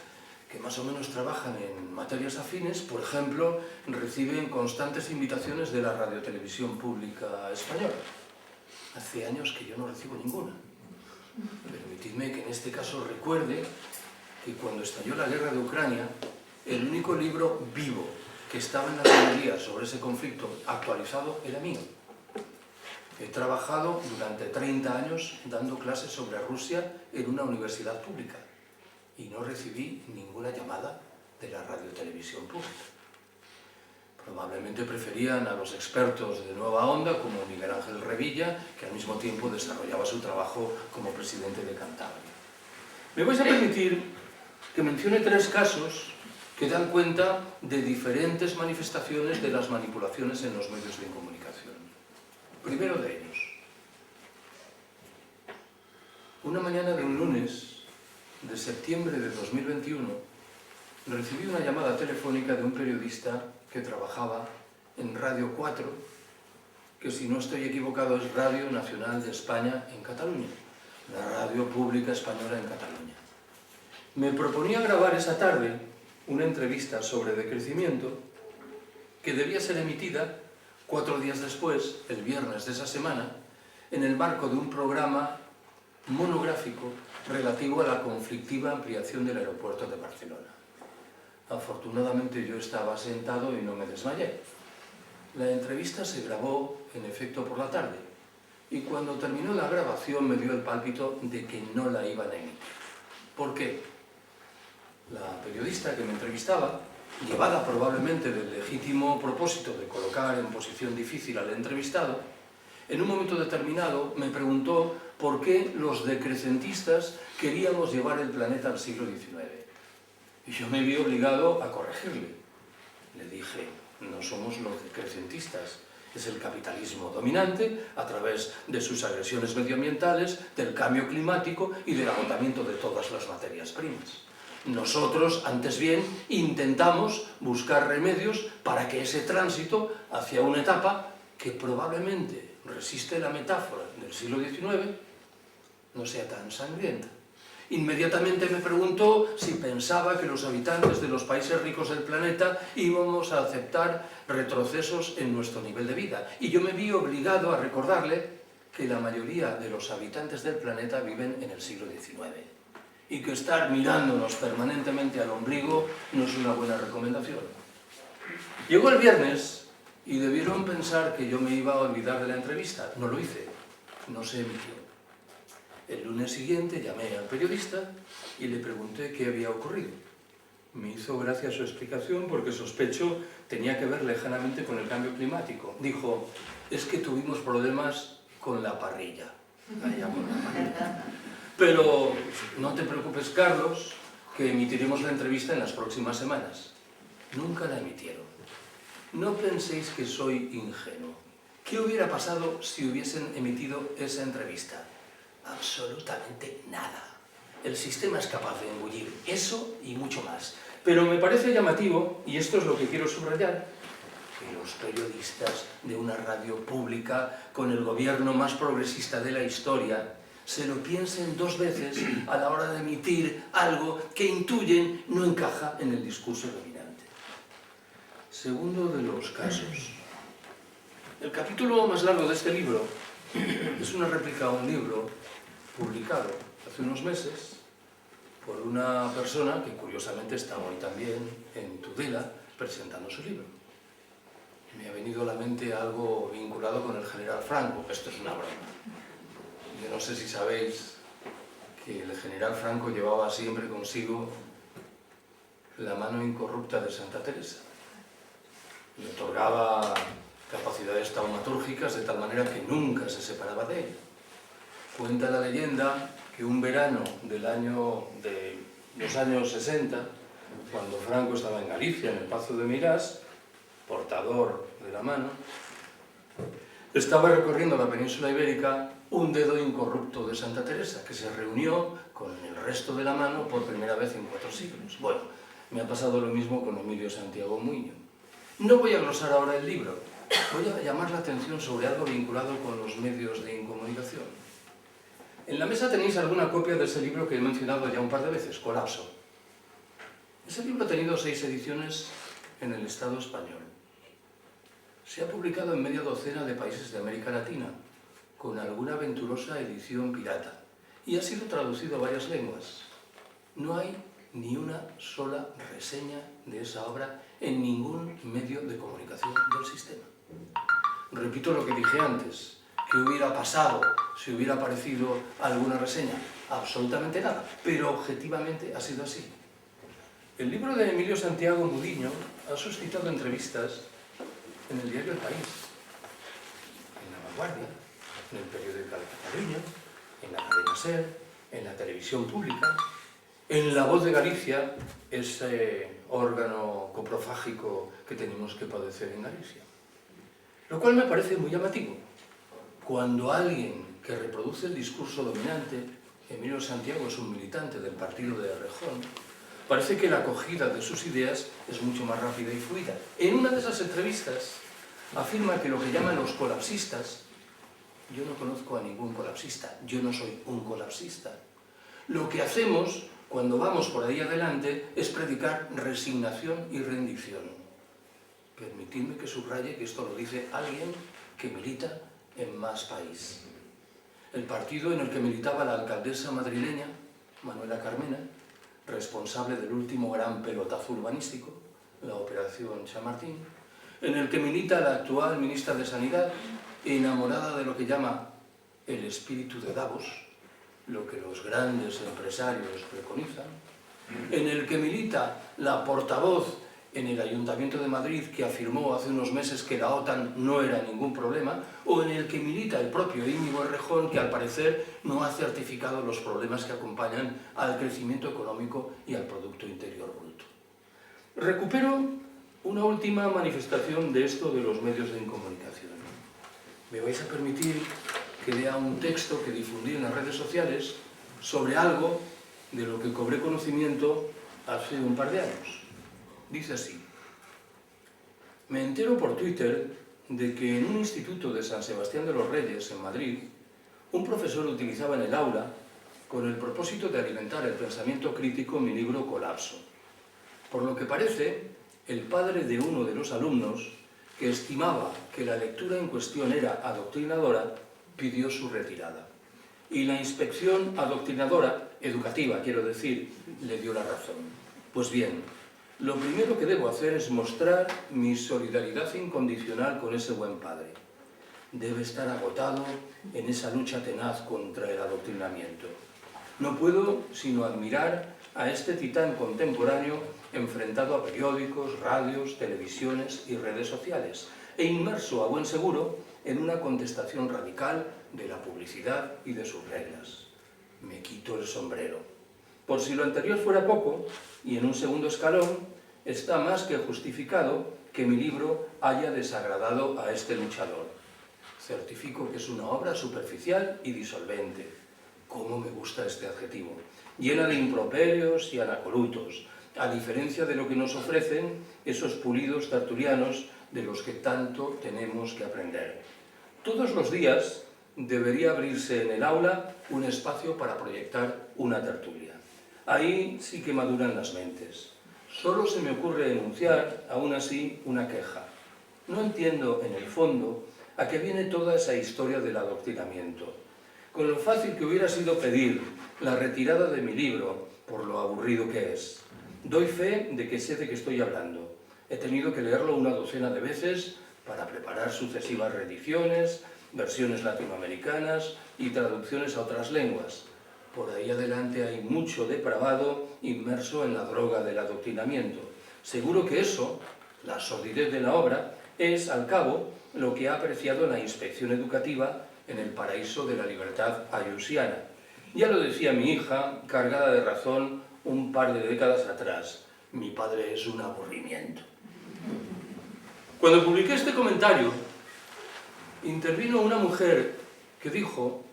que más o menos trabajan en materias afines, por ejemplo, reciben constantes invitaciones de la radiotelevisión pública española. Hace años que yo no recibo ninguna. Permitidme que en este caso recuerde que cuando estalló la guerra de Ucrania, el único libro vivo que estaba en las librerías sobre ese conflicto actualizado era mío. He trabajado durante 30 años dando clases sobre Rusia en una universidad pública y no recibí ninguna llamada de la radiotelevisión pública. Probablemente preferían a los expertos de Nueva Onda, como Miguel Ángel Revilla, que al mismo tiempo desarrollaba su trabajo como presidente de Cantabria. Me vais a permitir que mencione 3 casos que dan cuenta de diferentes manifestaciones de las manipulaciones en los medios de comunicación. Primero de ellos. Una mañana de un lunes de septiembre de 2021 recibí una llamada telefónica de un periodista que trabajaba en Radio 4, que si no estoy equivocado es Radio Nacional de España en Cataluña, la radio pública española en Cataluña. Me proponía grabar esa tarde una entrevista sobre decrecimiento que debía ser emitida 4 días después, el viernes de esa semana, en el marco de un programa monográfico relativo a la conflictiva ampliación del aeropuerto de Barcelona. Afortunadamente yo estaba sentado y no me desmayé. La entrevista se grabó, en efecto, por la tarde, y cuando terminó la grabación me dio el pálpito de que no la iban a emitir. ¿Por qué? La periodista que me entrevistaba, llevada probablemente del legítimo propósito de colocar en posición difícil al entrevistado, en un momento determinado me preguntó por qué los decrecentistas queríamos llevar el planeta al siglo XIX. Y yo me vi obligado a corregirle. Le dije, no somos los decrecentistas, es el capitalismo dominante a través de sus agresiones medioambientales, del cambio climático y del agotamiento de todas las materias primas. Nosotros, antes bien, intentamos buscar remedios para que ese tránsito hacia una etapa que probablemente resiste la metáfora del siglo XIX no sea tan sangrienta. Inmediatamente me preguntó si pensaba que los habitantes de los países ricos del planeta íbamos a aceptar retrocesos en nuestro nivel de vida. Y yo me vi obligado a recordarle que la mayoría de los habitantes del planeta viven en el siglo XIX. Y que estar mirándonos permanentemente al ombligo no es una buena recomendación. Llegó el viernes y debieron pensar que yo me iba a olvidar de la entrevista. No lo hice, no se emitió. El lunes siguiente llamé al periodista y le pregunté qué había ocurrido. Me hizo gracia su explicación porque sospecho tenía que ver lejanamente con el cambio climático. Dijo, es que tuvimos problemas con la parrilla. Allá con la parrilla. Pero no te preocupes, Carlos, que emitiremos la entrevista en las próximas semanas. Nunca la emitieron. No penséis que soy ingenuo. ¿Qué hubiera pasado si hubiesen emitido esa entrevista? Absolutamente nada. El sistema es capaz de engullir eso y mucho más. Pero me parece llamativo, y esto es lo que quiero subrayar, que los periodistas de una radio pública con el gobierno más progresista de la historia se lo piensen 2 veces a la hora de emitir algo que intuyen no encaja en el discurso dominante. Segundo de los casos. El capítulo más largo de este libro es una réplica a un libro publicado hace unos meses por una persona que curiosamente está hoy también en Tudela presentando su libro. Me ha venido a la mente algo vinculado con el general Franco, esto es una broma. Yo no sé si sabéis que el general Franco llevaba siempre consigo la mano incorrupta de Santa Teresa. Le otorgaba capacidades taumatúrgicas de tal manera que nunca se separaba de él. Cuenta la leyenda que un verano de los años 60, cuando Franco estaba en Galicia, en el Pazo de Meirás, portador de la mano, estaba recorriendo la península ibérica un dedo incorrupto de Santa Teresa, que se reunió con el resto de la mano por primera vez en 4 siglos. Bueno, me ha pasado lo mismo con Emilio Santiago Muiño. No voy a glosar ahora el libro, voy a llamar la atención sobre algo vinculado con los medios de incomunicación. En la mesa tenéis alguna copia de ese libro que he mencionado ya un par de veces, Colapso. Ese libro ha tenido 6 ediciones en el Estado español. Se ha publicado en media docena de países de América Latina, con alguna aventurosa edición pirata, y ha sido traducido a varias lenguas. No hay ni una sola reseña de esa obra en ningún medio de comunicación del sistema. Repito lo que dije antes, ¿qué hubiera pasado si hubiera aparecido alguna reseña? Absolutamente nada, pero objetivamente ha sido así. El libro de Emilio Santiago Mudiño ha suscitado entrevistas en el diario El País, en La Vanguardia, en el periódico de Cataluña, en la cadena SER, en la televisión pública, en La Voz de Galicia, ese órgano coprofágico que tenemos que padecer en Galicia. Lo cual me parece muy llamativo. Cuando alguien que reproduce el discurso dominante, Emilio Santiago es un militante del partido de Errejón, parece que la acogida de sus ideas es mucho más rápida y fluida. En una de esas entrevistas afirma que lo que llaman los colapsistas, yo no conozco a ningún colapsista, yo no soy un colapsista. Lo que hacemos cuando vamos por ahí adelante es predicar resignación y rendición. Permitidme que subraye que esto lo dice alguien que milita en Más País. El partido en el que militaba la alcaldesa madrileña, Manuela Carmena, responsable del último gran pelotazo urbanístico, la Operación Chamartín, en el que milita la actual ministra de Sanidad, enamorada de lo que llama el espíritu de Davos, lo que los grandes empresarios preconizan, en el que milita la portavoz en el Ayuntamiento de Madrid, que afirmó hace unos meses que la OTAN no era ningún problema, o en el que milita el propio Íñigo Errejón, que al parecer no ha certificado los problemas que acompañan al crecimiento económico y al Producto Interior Bruto. Recupero una última manifestación de esto de los medios de comunicación. Me vais a permitir que lea un texto que difundí en las redes sociales sobre algo de lo que cobré conocimiento hace un par de años. Dice así: me entero por Twitter de que en un instituto de San Sebastián de los Reyes, en Madrid, un profesor utilizaba en el aula, con el propósito de alimentar el pensamiento crítico, mi libro Colapso. Por lo que parece, el padre de uno de los alumnos, que estimaba que la lectura en cuestión era adoctrinadora, pidió su retirada. Y la inspección adoctrinadora, educativa quiero decir, le dio la razón. Pues bien, lo primero que debo hacer es mostrar mi solidaridad incondicional con ese buen padre. Debe estar agotado en esa lucha tenaz contra el adoctrinamiento. No puedo sino admirar a este titán contemporáneo enfrentado a periódicos, radios, televisiones y redes sociales, e inmerso a buen seguro en una contestación radical de la publicidad y de sus reglas. Me quito el sombrero. Por si lo anterior fuera poco, y en un segundo escalón, está más que justificado que mi libro haya desagradado a este luchador. Certifico que es una obra superficial y disolvente. ¿Cómo me gusta este adjetivo? Llena de improperios y anacolutos, a diferencia de lo que nos ofrecen esos pulidos tertulianos de los que tanto tenemos que aprender. Todos los días debería abrirse en el aula un espacio para proyectar una tertulia. Ahí sí que maduran las mentes. Solo se me ocurre enunciar, aún así, una queja. No entiendo, en el fondo, a qué viene toda esa historia del adoctrinamiento. Con lo fácil que hubiera sido pedir la retirada de mi libro, por lo aburrido que es. Doy fe de que sé de qué estoy hablando. He tenido que leerlo una docena de veces para preparar sucesivas reediciones versiones latinoamericanas y traducciones a otras lenguas. Por ahí adelante hay mucho depravado inmerso en la droga del adoctrinamiento. Seguro que eso, la sordidez de la obra, es, al cabo, lo que ha apreciado la inspección educativa en el paraíso de la libertad ayusiana. Ya lo decía mi hija, cargada de razón, un par de décadas atrás. Mi padre es un aburrimiento. Cuando publiqué este comentario, intervino una mujer que dijo,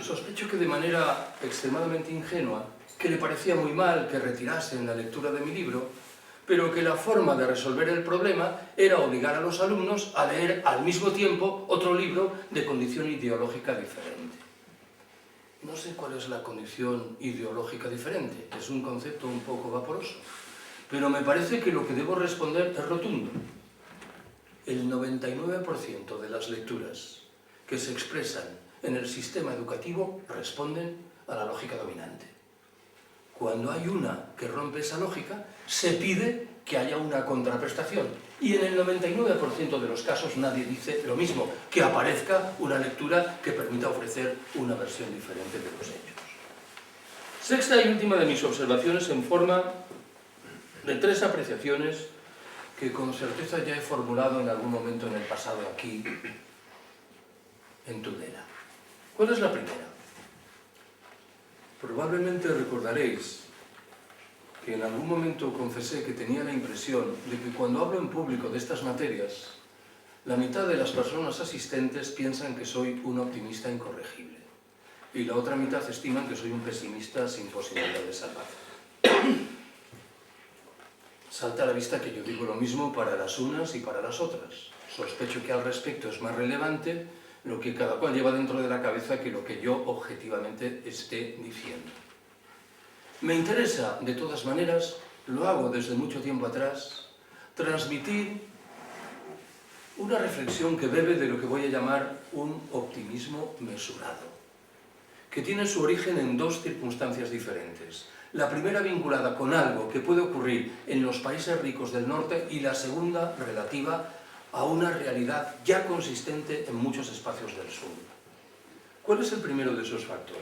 sospecho que de manera extremadamente ingenua, que le parecía muy mal que retirasen la lectura de mi libro, pero que la forma de resolver el problema era obligar a los alumnos a leer al mismo tiempo otro libro de condición ideológica diferente. No sé cuál es la condición ideológica diferente, es un concepto un poco vaporoso, pero me parece que lo que debo responder es rotundo. El 99% de las lecturas que se expresan en el sistema educativo responden a la lógica dominante. Cuando hay una que rompe esa lógica, se pide que haya una contraprestación. Y en el 99% de los casos nadie dice lo mismo, que aparezca una lectura que permita ofrecer una versión diferente de los hechos. Sexta y última de mis observaciones en forma de 3 apreciaciones que con certeza ya he formulado en algún momento en el pasado aquí, en Tudela. ¿Cuál es la primera? Probablemente recordaréis que en algún momento confesé que tenía la impresión de que cuando hablo en público de estas materias, la mitad de las personas asistentes piensan que soy un optimista incorregible y la otra mitad estiman que soy un pesimista sin posibilidad de salvación. Salta a la vista que yo digo lo mismo para las unas y para las otras. Sospecho que al respecto es más relevante lo que cada cual lleva dentro de la cabeza que lo que yo objetivamente esté diciendo. Me interesa, de todas maneras, lo hago desde mucho tiempo atrás, transmitir una reflexión que bebe de lo que voy a llamar un optimismo mesurado, que tiene su origen en 2 circunstancias diferentes. La primera vinculada con algo que puede ocurrir en los países ricos del norte y la segunda relativa a una realidad ya consistente en muchos espacios del sur. ¿Cuál es el primero de esos factores?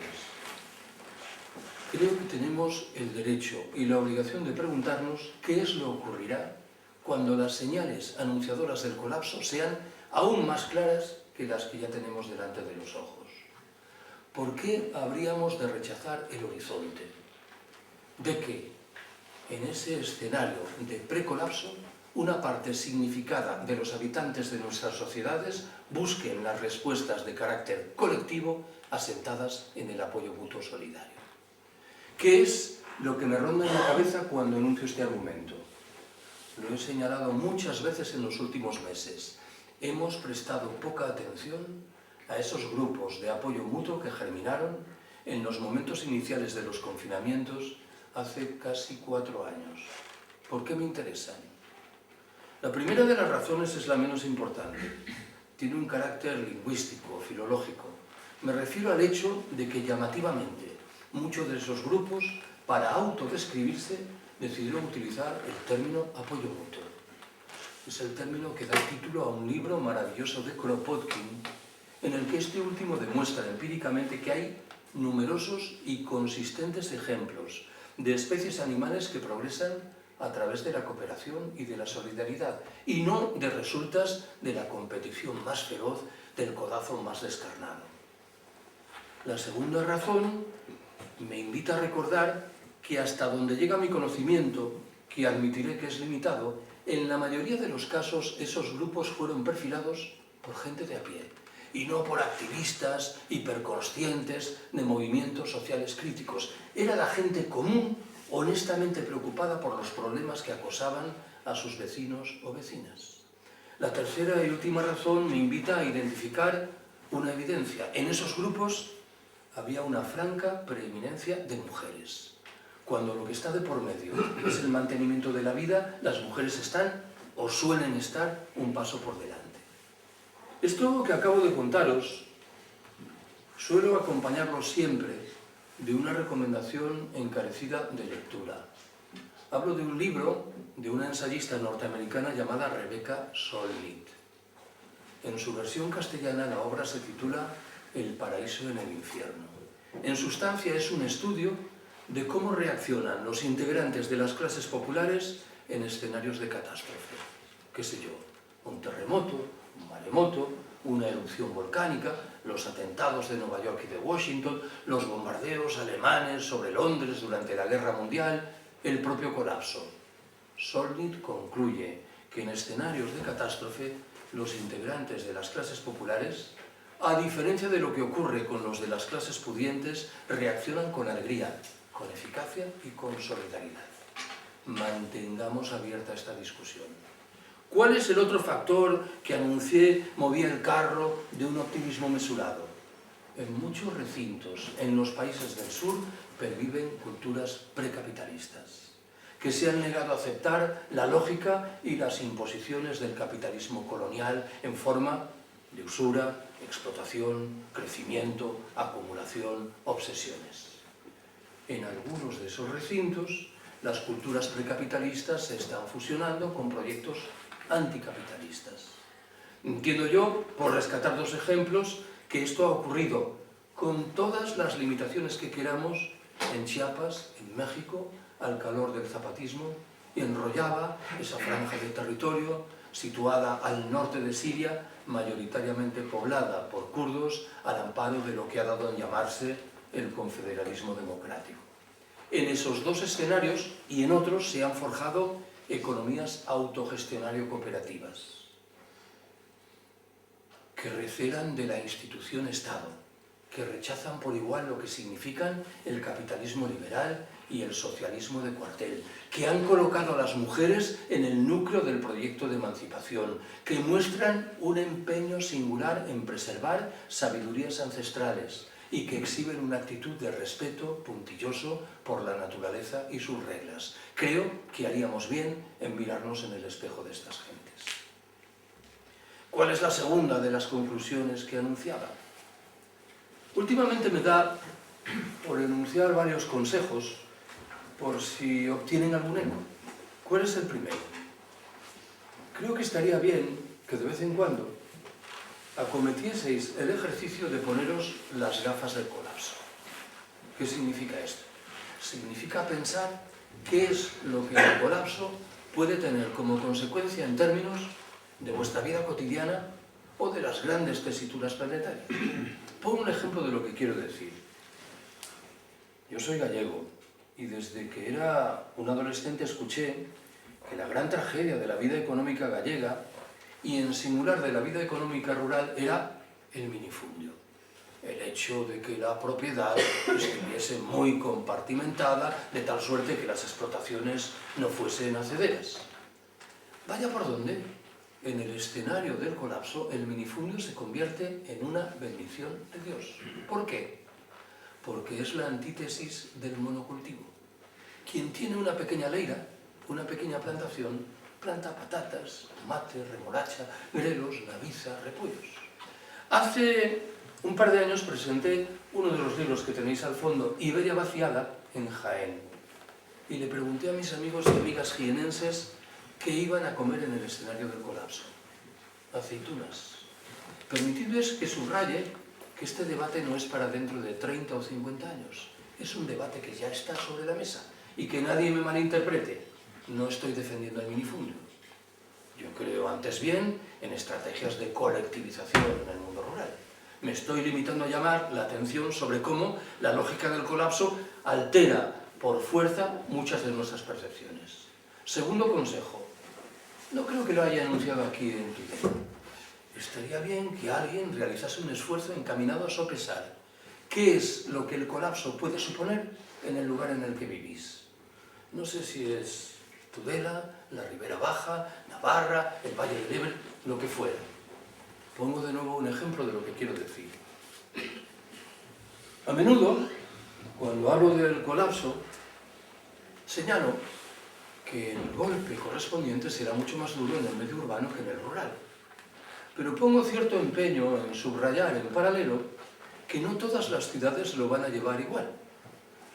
Creo que tenemos el derecho y la obligación de preguntarnos qué es lo que ocurrirá cuando las señales anunciadoras del colapso sean aún más claras que las que ya tenemos delante de los ojos. ¿Por qué habríamos de rechazar el horizonte de que en ese escenario de precolapso una parte significada de los habitantes de nuestras sociedades busquen las respuestas de carácter colectivo asentadas en el apoyo mutuo solidario? ¿Qué es lo que me ronda en la cabeza cuando enuncio este argumento? Lo he señalado muchas veces en los últimos meses. Hemos prestado poca atención a esos grupos de apoyo mutuo que germinaron en los momentos iniciales de los confinamientos hace casi 4 años. ¿Por qué me interesan? La primera de las razones es la menos importante. Tiene un carácter lingüístico, filológico. Me refiero al hecho de que llamativamente muchos de esos grupos, para autodescribirse, decidieron utilizar el término apoyo mutuo. Es el término que da título a un libro maravilloso de Kropotkin, en el que este último demuestra empíricamente que hay numerosos y consistentes ejemplos de especies animales que progresan a través de la cooperación y de la solidaridad, y no de resultas de la competición más feroz, del codazo más descarnado. La segunda razón me invita a recordar que hasta donde llega mi conocimiento, que admitiré que es limitado, en la mayoría de los casos esos grupos fueron perfilados por gente de a pie, y no por activistas hiperconscientes de movimientos sociales críticos. Era la gente común, honestamente preocupada por los problemas que acosaban a sus vecinos o vecinas. La tercera y última razón me invita a identificar una evidencia. En esos grupos había una franca preeminencia de mujeres. Cuando lo que está de por medio es el mantenimiento de la vida, las mujeres están, o suelen estar, un paso por delante. Esto que acabo de contaros, suelo acompañarlo siempre de una recomendación encarecida de lectura. Hablo de un libro de una ensayista norteamericana llamada Rebecca Solnit. En su versión castellana la obra se titula El paraíso en el infierno. En sustancia es un estudio de cómo reaccionan los integrantes de las clases populares en escenarios de catástrofe. Qué sé yo, un terremoto, un maremoto, una erupción volcánica, los atentados de Nueva York y de Washington, los bombardeos alemanes sobre Londres durante la Guerra Mundial, el propio colapso. Solnit concluye que en escenarios de catástrofe los integrantes de las clases populares, a diferencia de lo que ocurre con los de las clases pudientes, reaccionan con alegría, con eficacia y con solidaridad. Mantengamos abierta esta discusión. ¿Cuál es el otro factor que anuncié movía el carro de un optimismo mesurado? En muchos recintos en los países del sur perviven culturas precapitalistas, que se han negado a aceptar la lógica y las imposiciones del capitalismo colonial en forma de usura, explotación, crecimiento, acumulación, obsesiones. En algunos de esos recintos, las culturas precapitalistas se están fusionando con proyectos anticapitalistas. Entiendo yo, por rescatar dos ejemplos, que esto ha ocurrido con todas las limitaciones que queramos en Chiapas, en México, al calor del zapatismo, y en Rojava, esa franja de territorio situada al norte de Siria, mayoritariamente poblada por kurdos, al amparo de lo que ha dado en llamarse el confederalismo democrático. En esos dos escenarios y en otros se han forjado economías autogestionario-cooperativas que recelan de la institución Estado, que rechazan por igual lo que significan el capitalismo liberal y el socialismo de cuartel, que han colocado a las mujeres en el núcleo del proyecto de emancipación, que muestran un empeño singular en preservar sabidurías ancestrales y que exhiben una actitud de respeto puntilloso por la naturaleza y sus reglas. Creo que haríamos bien en mirarnos en el espejo de estas gentes. ¿Cuál es la segunda de las conclusiones que anunciaba? Últimamente me da por enunciar varios consejos por si obtienen algún eco. ¿Cuál es el primero? Creo que estaría bien que de vez en cuando acometieseis el ejercicio de poneros las gafas del colapso. ¿Qué significa esto? Significa pensar qué es lo que el colapso puede tener como consecuencia en términos de vuestra vida cotidiana o de las grandes tesituras planetarias. Pongo un ejemplo de lo que quiero decir. Yo soy gallego y desde que era un adolescente escuché que la gran tragedia de la vida económica gallega y en singular de la vida económica rural era el minifundio. El hecho de que la propiedad estuviese muy compartimentada de tal suerte que las explotaciones no fuesen hacederas. Vaya por donde, en el escenario del colapso, el minifundio se convierte en una bendición de Dios. ¿Por qué? Porque es la antítesis del monocultivo. Quien tiene una pequeña leira, una pequeña plantación, planta patatas, tomate, remolacha, grelos, naviza, repollos. Hace un par de años presenté uno de los libros que tenéis al fondo, Iberia vaciada, en Jaén. Y le pregunté a mis amigos y amigas jienenses qué iban a comer en el escenario del colapso. Aceitunas. Permitidles que subraye que este debate no es para dentro de 30 o 50 años. Es un debate que ya está sobre la mesa. Y que nadie me malinterprete. No estoy defendiendo el minifundio. Yo creo antes bien en estrategias de colectivización en el mundo rural. Me estoy limitando a llamar la atención sobre cómo la lógica del colapso altera por fuerza muchas de nuestras percepciones. Segundo consejo. No creo que lo haya anunciado aquí en Twitter. Estaría bien que alguien realizase un esfuerzo encaminado a sopesar qué es lo que el colapso puede suponer en el lugar en el que vivís. No sé si es Tudela, la Ribera Baja, Navarra, el Valle del Ebro, lo que fuera. Pongo de nuevo un ejemplo de lo que quiero decir. A menudo, cuando hablo del colapso, señalo que el golpe correspondiente será mucho más duro en el medio urbano que en el rural. Pero pongo cierto empeño en subrayar en paralelo que no todas las ciudades lo van a llevar igual.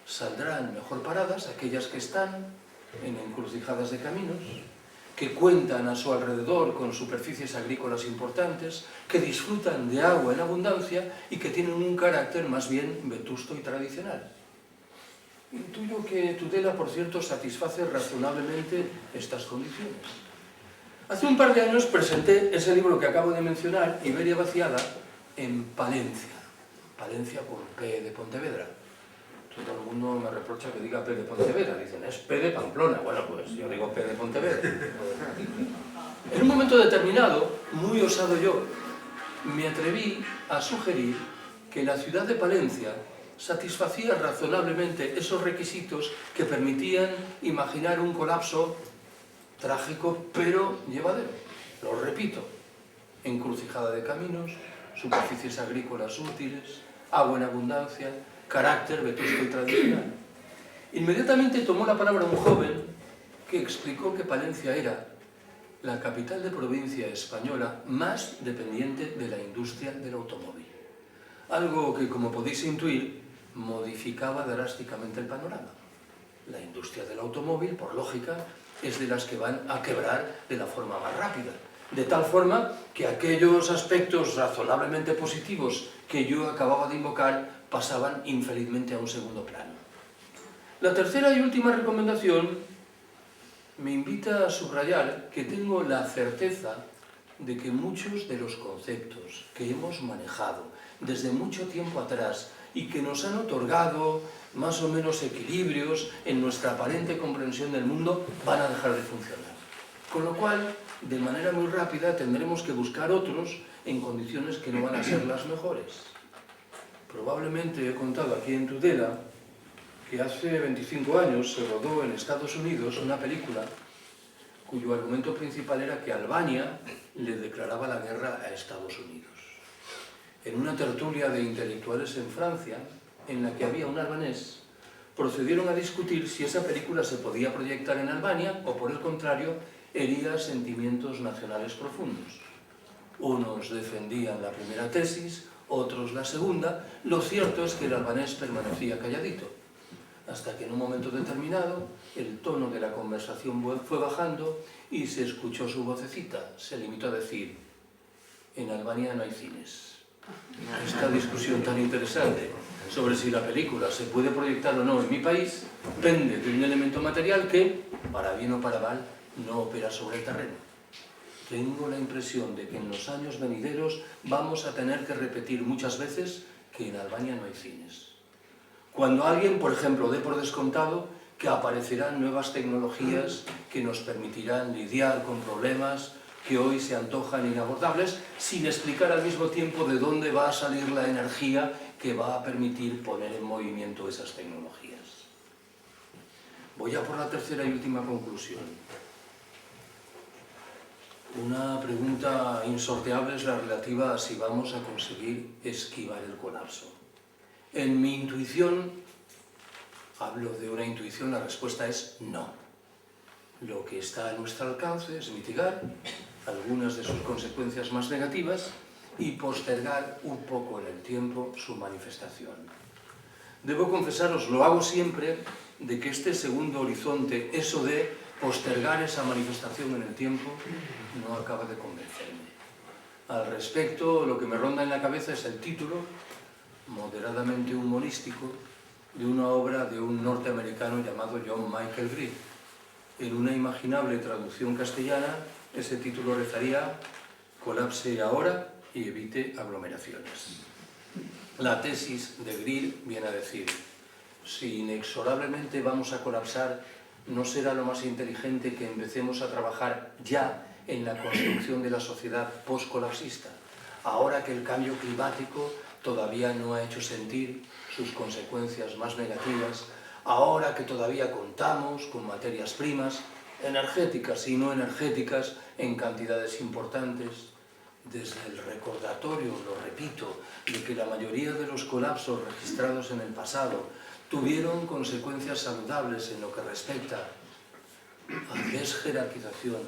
Saldrán mejor paradas aquellas que están en encrucijadas de caminos, que cuentan a su alrededor con superficies agrícolas importantes, que disfrutan de agua en abundancia y que tienen un carácter más bien vetusto y tradicional. Intuyo que Tudela, por cierto, satisface razonablemente estas condiciones. Hace un par de años presenté ese libro que acabo de mencionar, Iberia vaciada, en Palencia. Palencia con P de Pontevedra. Todo el mundo me reprocha que diga P de Pontevedra. Dicen, es P de Pamplona. Bueno, pues yo digo P de Pontevedra. En un momento determinado, muy osado yo, me atreví a sugerir que la ciudad de Palencia satisfacía razonablemente esos requisitos que permitían imaginar un colapso trágico pero llevadero. Lo repito, encrucijada de caminos, superficies agrícolas útiles, agua en abundancia, carácter vetusto y tradicional. Inmediatamente tomó la palabra un joven que explicó que Palencia era la capital de provincia española más dependiente de la industria del automóvil. Algo que, como podéis intuir, modificaba drásticamente el panorama. La industria del automóvil, por lógica, es de las que van a quebrar de la forma más rápida. De tal forma que aquellos aspectos razonablemente positivos que yo acababa de invocar pasaban infelizmente a un segundo plano. La tercera y última recomendación me invita a subrayar que tengo la certeza de que muchos de los conceptos que hemos manejado desde mucho tiempo atrás y que nos han otorgado más o menos equilibrios en nuestra aparente comprensión del mundo van a dejar de funcionar. Con lo cual, de manera muy rápida, tendremos que buscar otros en condiciones que no van a ser las mejores. Probablemente he contado aquí en Tudela que hace 25 años se rodó en Estados Unidos una película cuyo argumento principal era que Albania le declaraba la guerra a Estados Unidos. En una tertulia de intelectuales en Francia, en la que había un albanés, procedieron a discutir si esa película se podía proyectar en Albania o, por el contrario, hería sentimientos nacionales profundos. Unos defendían la primera tesis, otros la segunda. Lo cierto es que el albanés permanecía calladito, hasta que en un momento determinado el tono de la conversación fue bajando y se escuchó su vocecita. Se limitó a decir, en Albania no hay cines. Esta discusión tan interesante sobre si la película se puede proyectar o no en mi país pende de un elemento material que, para bien o para mal, no opera sobre el terreno. Tengo la impresión de que en los años venideros vamos a tener que repetir muchas veces que en Albania no hay cines. Cuando alguien, por ejemplo, dé por descontado que aparecerán nuevas tecnologías que nos permitirán lidiar con problemas que hoy se antojan inabordables, sin explicar al mismo tiempo de dónde va a salir la energía que va a permitir poner en movimiento esas tecnologías. Voy a por la tercera y última conclusión. Una pregunta insorteable es la relativa a si vamos a conseguir esquivar el colapso. En mi intuición, hablo de una intuición, la respuesta es no. Lo que está a nuestro alcance es mitigar algunas de sus consecuencias más negativas y postergar un poco en el tiempo su manifestación. Debo confesaros, lo hago siempre, de que este segundo horizonte, eso de postergar esa manifestación en el tiempo, no acaba de convencerme. Al respecto, lo que me ronda en la cabeza es el título, moderadamente humorístico, de una obra de un norteamericano llamado John Michael Greene. En una imaginable traducción castellana, ese título rezaría «Colapse ahora y evite aglomeraciones». La tesis de Greene viene a decir, si inexorablemente vamos a colapsar, ¿no será lo más inteligente que empecemos a trabajar ya en la construcción de la sociedad post-colapsista, ahora que el cambio climático todavía no ha hecho sentir sus consecuencias más negativas, ahora que todavía contamos con materias primas, energéticas y no energéticas, en cantidades importantes, desde el recordatorio, lo repito, de que la mayoría de los colapsos registrados en el pasado tuvieron consecuencias saludables en lo que respecta a desjerarquización,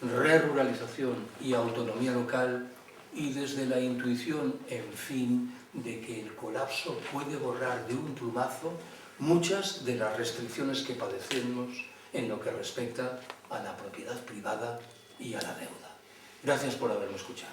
reruralización y autonomía local, y desde la intuición, en fin, de que el colapso puede borrar de un plumazo muchas de las restricciones que padecemos en lo que respecta a la propiedad privada y a la deuda. Gracias por haberme escuchado.